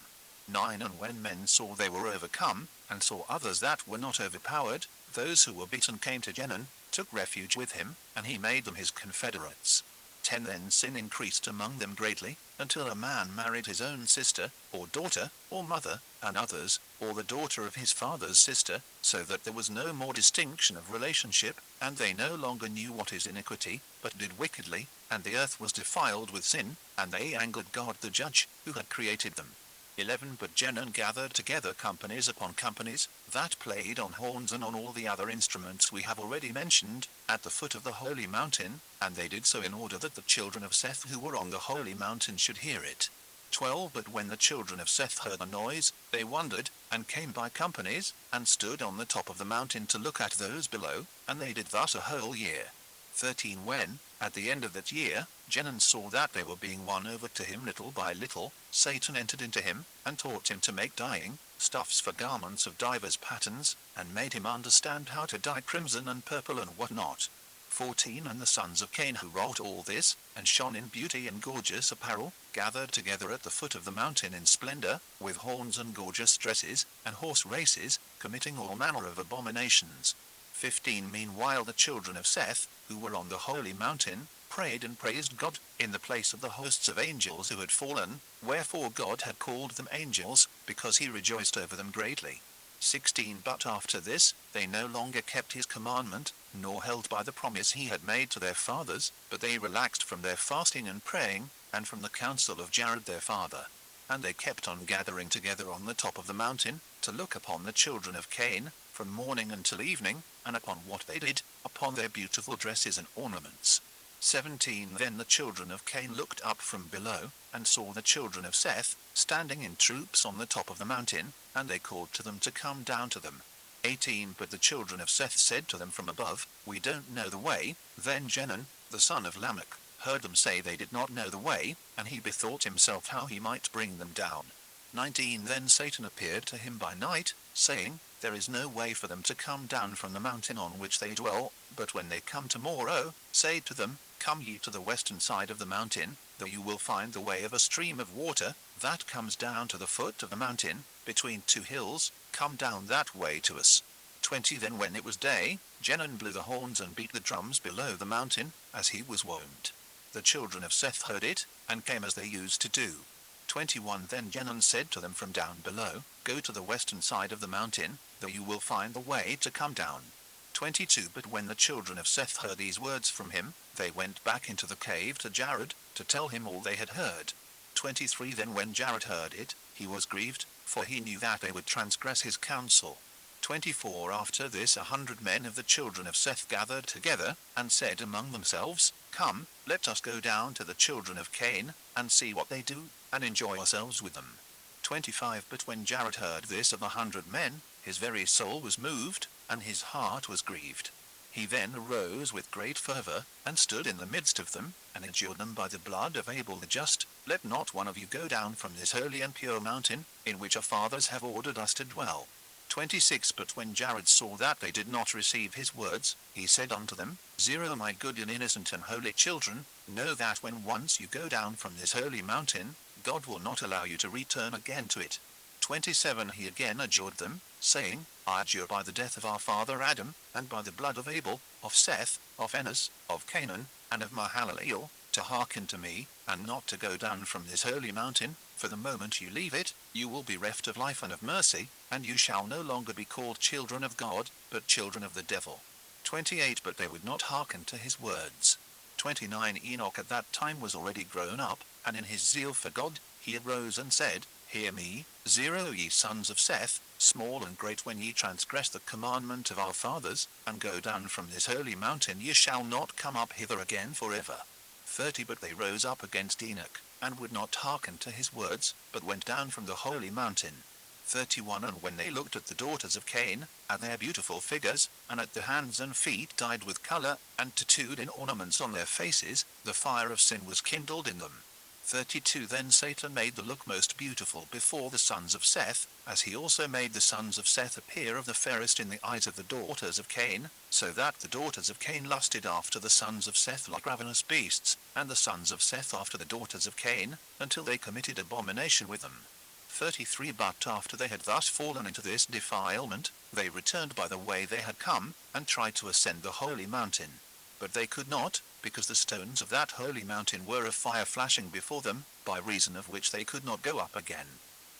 9 And when men saw they were overcome, and saw others that were not overpowered, those who were beaten came to Jenan, took refuge with him, and he made them his confederates. 10 Then sin increased among them greatly, until a man married his own sister, or daughter, or mother, and others, or the daughter of his father's sister, so that there was no more distinction of relationship, and they no longer knew what is iniquity, but did wickedly, and the earth was defiled with sin, and they angered God the judge, who had created them. 11 But Jenan gathered together companies upon companies, that played on horns and on all the other instruments we have already mentioned, at the foot of the holy mountain, and they did so in order that the children of Seth who were on the holy mountain should hear it. 12 But when the children of Seth heard the noise, they wondered, and came by companies, and stood on the top of the mountain to look at those below, and they did thus a whole year. 13 When, at the end of that year, Jenan saw that they were being won over to him little by little, Satan entered into him, and taught him to make dyeing stuffs for garments of divers patterns, and made him understand how to dye crimson and purple and what not. 14 And the sons of Cain who wrought all this, and shone in beauty and gorgeous apparel, gathered together at the foot of the mountain in splendor, with horns and gorgeous dresses, and horse races, committing all manner of abominations. 15 Meanwhile the children of Seth, who were on the holy mountain, prayed and praised God, in the place of the hosts of angels who had fallen, wherefore God had called them angels, because he rejoiced over them greatly. 16 But after this, they no longer kept his commandment, nor held by the promise he had made to their fathers, but they relaxed from their fasting and praying, and from the counsel of Jared their father. And they kept on gathering together on the top of the mountain, to look upon the children of Cain, from morning until evening, and upon what they did, upon their beautiful dresses and ornaments. 17 Then the children of Cain looked up from below, and saw the children of Seth, standing in troops on the top of the mountain, and they called to them to come down to them. 18 But the children of Seth said to them from above, We don't know the way. Then Jenan, the son of Lamech, heard them say they did not know the way, and he bethought himself how he might bring them down. 19 Then Satan appeared to him by night, saying, There is no way for them to come down from the mountain on which they dwell, but when they come tomorrow, say to them, Come ye to the western side of the mountain, though you will find the way of a stream of water, that comes down to the foot of the mountain, between 2 hills, come down that way to us. 20 Then when it was day, Jenan blew the horns and beat the drums below the mountain, as he was wont. The children of Seth heard it, and came as they used to do. 21 Then Jenan said to them from down below, Go to the western side of the mountain, though you will find the way to come down. 22 But when the children of Seth heard these words from him, they went back into the cave to Jared, to tell him all they had heard. 23 Then when Jared heard it, he was grieved, for he knew that they would transgress his counsel. 24 After this 100 men of the children of Seth gathered together, and said among themselves, Come, let us go down to the children of Cain, and see what they do, and enjoy ourselves with them. 25 But when Jared heard this of 100 men, his very soul was moved, and his heart was grieved. He then arose with great fervor, and stood in the midst of them, and adjured them by the blood of Abel the just, Let not one of you go down from this holy and pure mountain, in which our fathers have ordered us to dwell. 26 But when Jared saw that they did not receive his words, he said unto them, 0 My good and innocent and holy children, know that when once you go down from this holy mountain, God will not allow you to return again to it. 27 He again adjured them, saying, I adjure by the death of our father Adam, and by the blood of Abel, of Seth, of Enos, of Canaan, and of Mahalaleel, to hearken to me, and not to go down from this holy mountain, for the moment you leave it, you will be reft of life and of mercy, and you shall no longer be called children of God, but children of the devil. 28 But they would not hearken to his words. 29 Enoch at that time was already grown up, and in his zeal for God, he arose and said, Hear me, 0 Ye sons of Seth, small and great, when ye transgress the commandment of our fathers, and go down from this holy mountain, ye shall not come up hither again forever. 30 But they rose up against Enoch, and would not hearken to his words, but went down from the holy mountain. 31 And when they looked at the daughters of Cain, at their beautiful figures, and at the hands and feet dyed with color, and tattooed in ornaments on their faces, the fire of sin was kindled in them. 32 Then Satan made the look most beautiful before the sons of Seth, as he also made the sons of Seth appear of the fairest in the eyes of the daughters of Cain, so that the daughters of Cain lusted after the sons of Seth like ravenous beasts, and the sons of Seth after the daughters of Cain, until they committed abomination with them. 33 But after they had thus fallen into this defilement, they returned by the way they had come, and tried to ascend the holy mountain. But they could not, because the stones of that holy mountain were of fire flashing before them, by reason of which they could not go up again.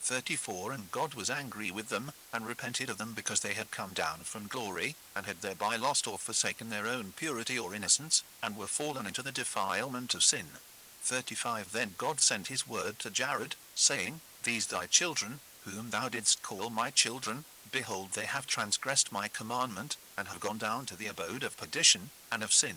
34 And God was angry with them, and repented of them, because they had come down from glory, and had thereby lost or forsaken their own purity or innocence, and were fallen into the defilement of sin. 35 Then God sent his word to Jared, saying, These thy children, whom thou didst call my children, behold, they have transgressed my commandment, and have gone down to the abode of perdition, and of sin.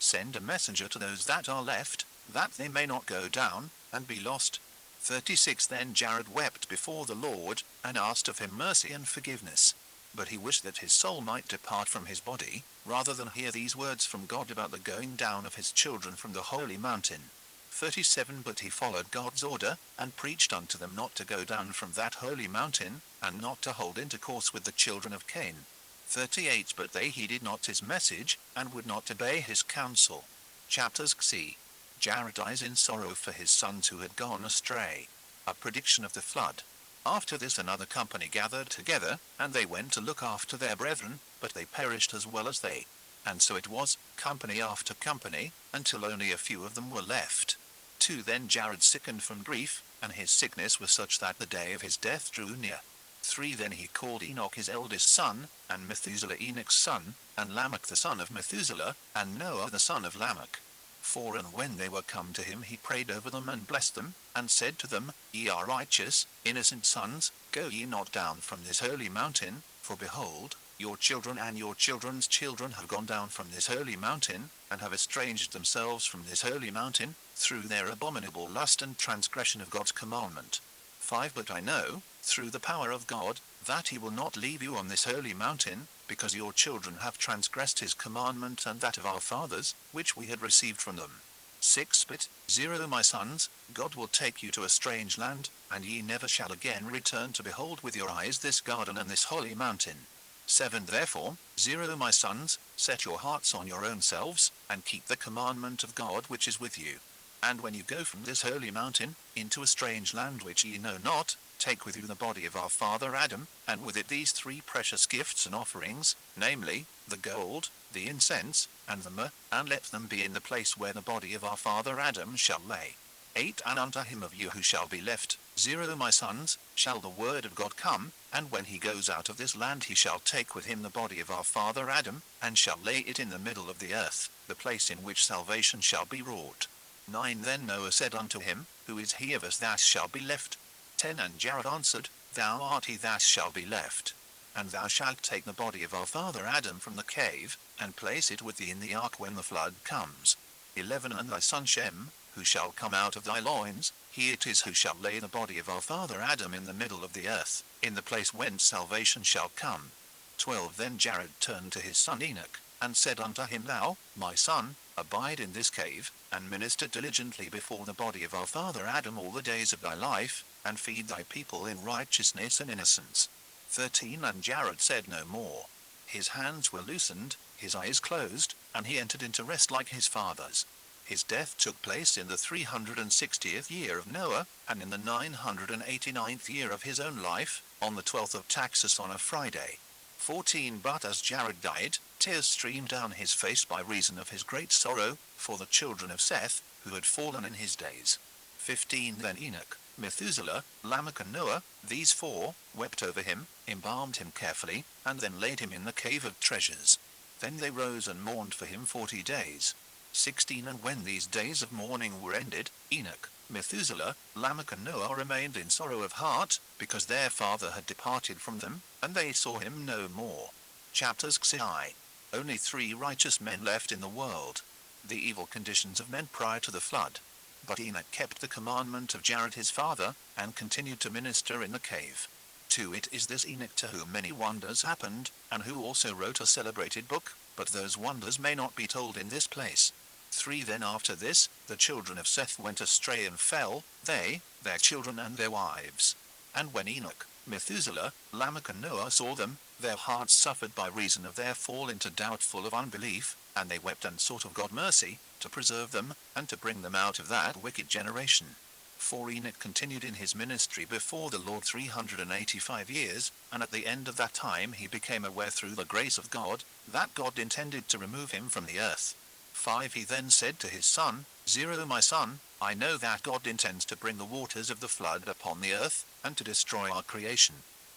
Send a messenger to those that are left, that they may not go down, and be lost. 36 Then Jared wept before the Lord, and asked of him mercy and forgiveness. But he wished that his soul might depart from his body, rather than hear these words from God about the going down of his children from the holy mountain. 37 But he followed God's order, and preached unto them not to go down from that holy mountain, and not to hold intercourse with the children of Cain. 38 But they heeded not his message, and would not obey his counsel. Chapters C. Jared dies in sorrow for his sons who had gone astray. A prediction of the flood. After this another company gathered together, and they went to look after their brethren, but they perished as well as they. And so it was, company after company, until only a few of them were left. 2 Then Jared sickened from grief, and his sickness was such that the day of his death drew near. 3 Then he called Enoch his eldest son, and Methuselah Enoch's son, and Lamech the son of Methuselah, and Noah the son of Lamech. 4 And when they were come to him, he prayed over them and blessed them, and said to them, Ye are righteous, innocent sons, go ye not down from this holy mountain, for behold, your children and your children's children have gone down from this holy mountain, and have estranged themselves from this holy mountain, through their abominable lust and transgression of God's commandment. 5 But I know, through the power of God, that he will not leave you on this holy mountain, because your children have transgressed his commandment and that of our fathers, which we had received from them. 6 But, 0 My sons, God will take you to a strange land, and ye never shall again return to behold with your eyes this garden and this holy mountain. 7 Therefore, 0 My sons, set your hearts on your own selves, and keep the commandment of God which is with you. And when you go from this holy mountain, into a strange land which ye know not, take with you the body of our father Adam, and with it these 3 precious gifts and offerings, namely, the gold, the incense, and the myrrh, and let them be in the place where the body of our father Adam shall lay. 8 And unto him of you who shall be left, 0 My sons, shall the word of God come, and when he goes out of this land he shall take with him the body of our father Adam, and shall lay it in the middle of the earth, the place in which salvation shall be wrought. 9 Then Noah said unto him, Who is he of us that shall be left? 10 And Jared answered, Thou art he that shall be left. and thou shalt take the body of our father Adam from the cave, and place it with thee in the ark when the flood comes. 11 And thy son Shem, who shall come out of thy loins, he it is who shall lay the body of our father Adam in the middle of the earth, in the place whence salvation shall come. 12 Then Jared turned to his son Enoch, and said unto him, Thou, my son, abide in this cave, and minister diligently before the body of our father Adam all the days of thy life, and feed thy people in righteousness and innocence. 13 And Jared said no more. His hands were loosened, his eyes closed, and he entered into rest like his fathers. His death took place in the 360th year of Noah, and in the 989th year of his own life, on the 12th of Taxus on a Friday. 14 But as Jared died, tears streamed down his face by reason of his great sorrow, for the children of Seth, who had fallen in his days. 15 Then Enoch, Methuselah, Lamech and Noah, these four, wept over him, embalmed him carefully, and then laid him in the cave of treasures. Then they rose and mourned for him 40 days. 16 And when these days of mourning were ended, Enoch, Methuselah, Lamech and Noah remained in sorrow of heart, because their father had departed from them, and they saw him no more. Chapters XI. Only 3 righteous men left in the world. The evil conditions of men prior to the flood. But Enoch kept the commandment of Jared his father, and continued to minister in the cave. 2 It is this Enoch to whom many wonders happened, and who also wrote a celebrated book, but those wonders may not be told in this place. 3 Then after this, the children of Seth went astray and fell, they, their children and their wives. And when Enoch, Methuselah, Lamech and Noah saw them, their hearts suffered by reason of their fall into doubt full of unbelief, and they wept and sought of God mercy, to preserve them, and to bring them out of that wicked generation. 4 Enoch continued in his ministry before the Lord 385 years, and at the end of that time he became aware through the grace of God, that God intended to remove him from the earth. 5 He then said to his son, 0 My son, I know that God intends to bring the waters of the flood upon the earth, and to destroy our creation.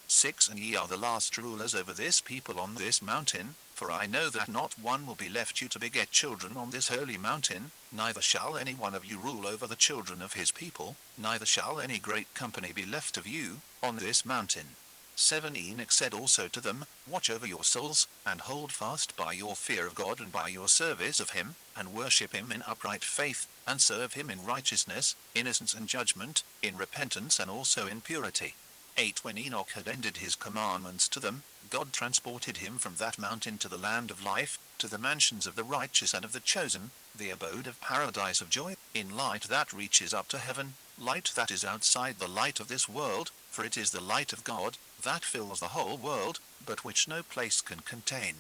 6 And ye are the last rulers over this people on this mountain, for I know that not one will be left you to beget children on this holy mountain, neither shall any one of you rule over the children of his people, neither shall any great company be left of you, on this mountain. 7 Enoch said also to them, Watch over your souls, and hold fast by your fear of God and by your service of him, and worship him in upright faith, and serve him in righteousness, innocence and judgment, in repentance and also in purity. 8 When Enoch had ended his commandments to them, God transported him from that mountain to the land of life, to the mansions of the righteous and of the chosen, the abode of paradise of joy, in light that reaches up to heaven, light that is outside the light of this world, for it is the light of God, that fills the whole world, but which no place can contain.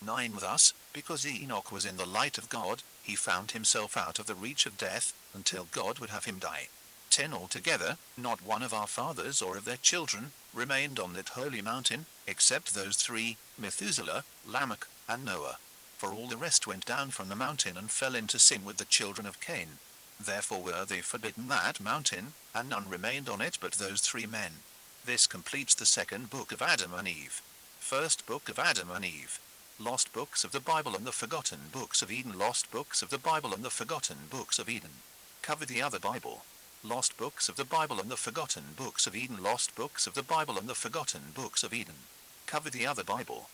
9 Thus, because Enoch was in the light of God, he found himself out of the reach of death, until God would have him die. 10 Altogether, not one of our fathers or of their children, remained on that holy mountain, except those 3, Methuselah, Lamech, and Noah. For all the rest went down from the mountain and fell into sin with the children of Cain. Therefore were they forbidden that mountain, and none remained on it but those 3 men. This completes the second book of Adam and Eve. First book of Adam and Eve. Lost books of the Bible and the forgotten books of Eden. Lost books of the Bible and the forgotten books of Eden. Cover the other Bible. Lost books of the Bible and the forgotten books of Eden. Lost books of the Bible and the forgotten books of Eden. Cover the other Bible.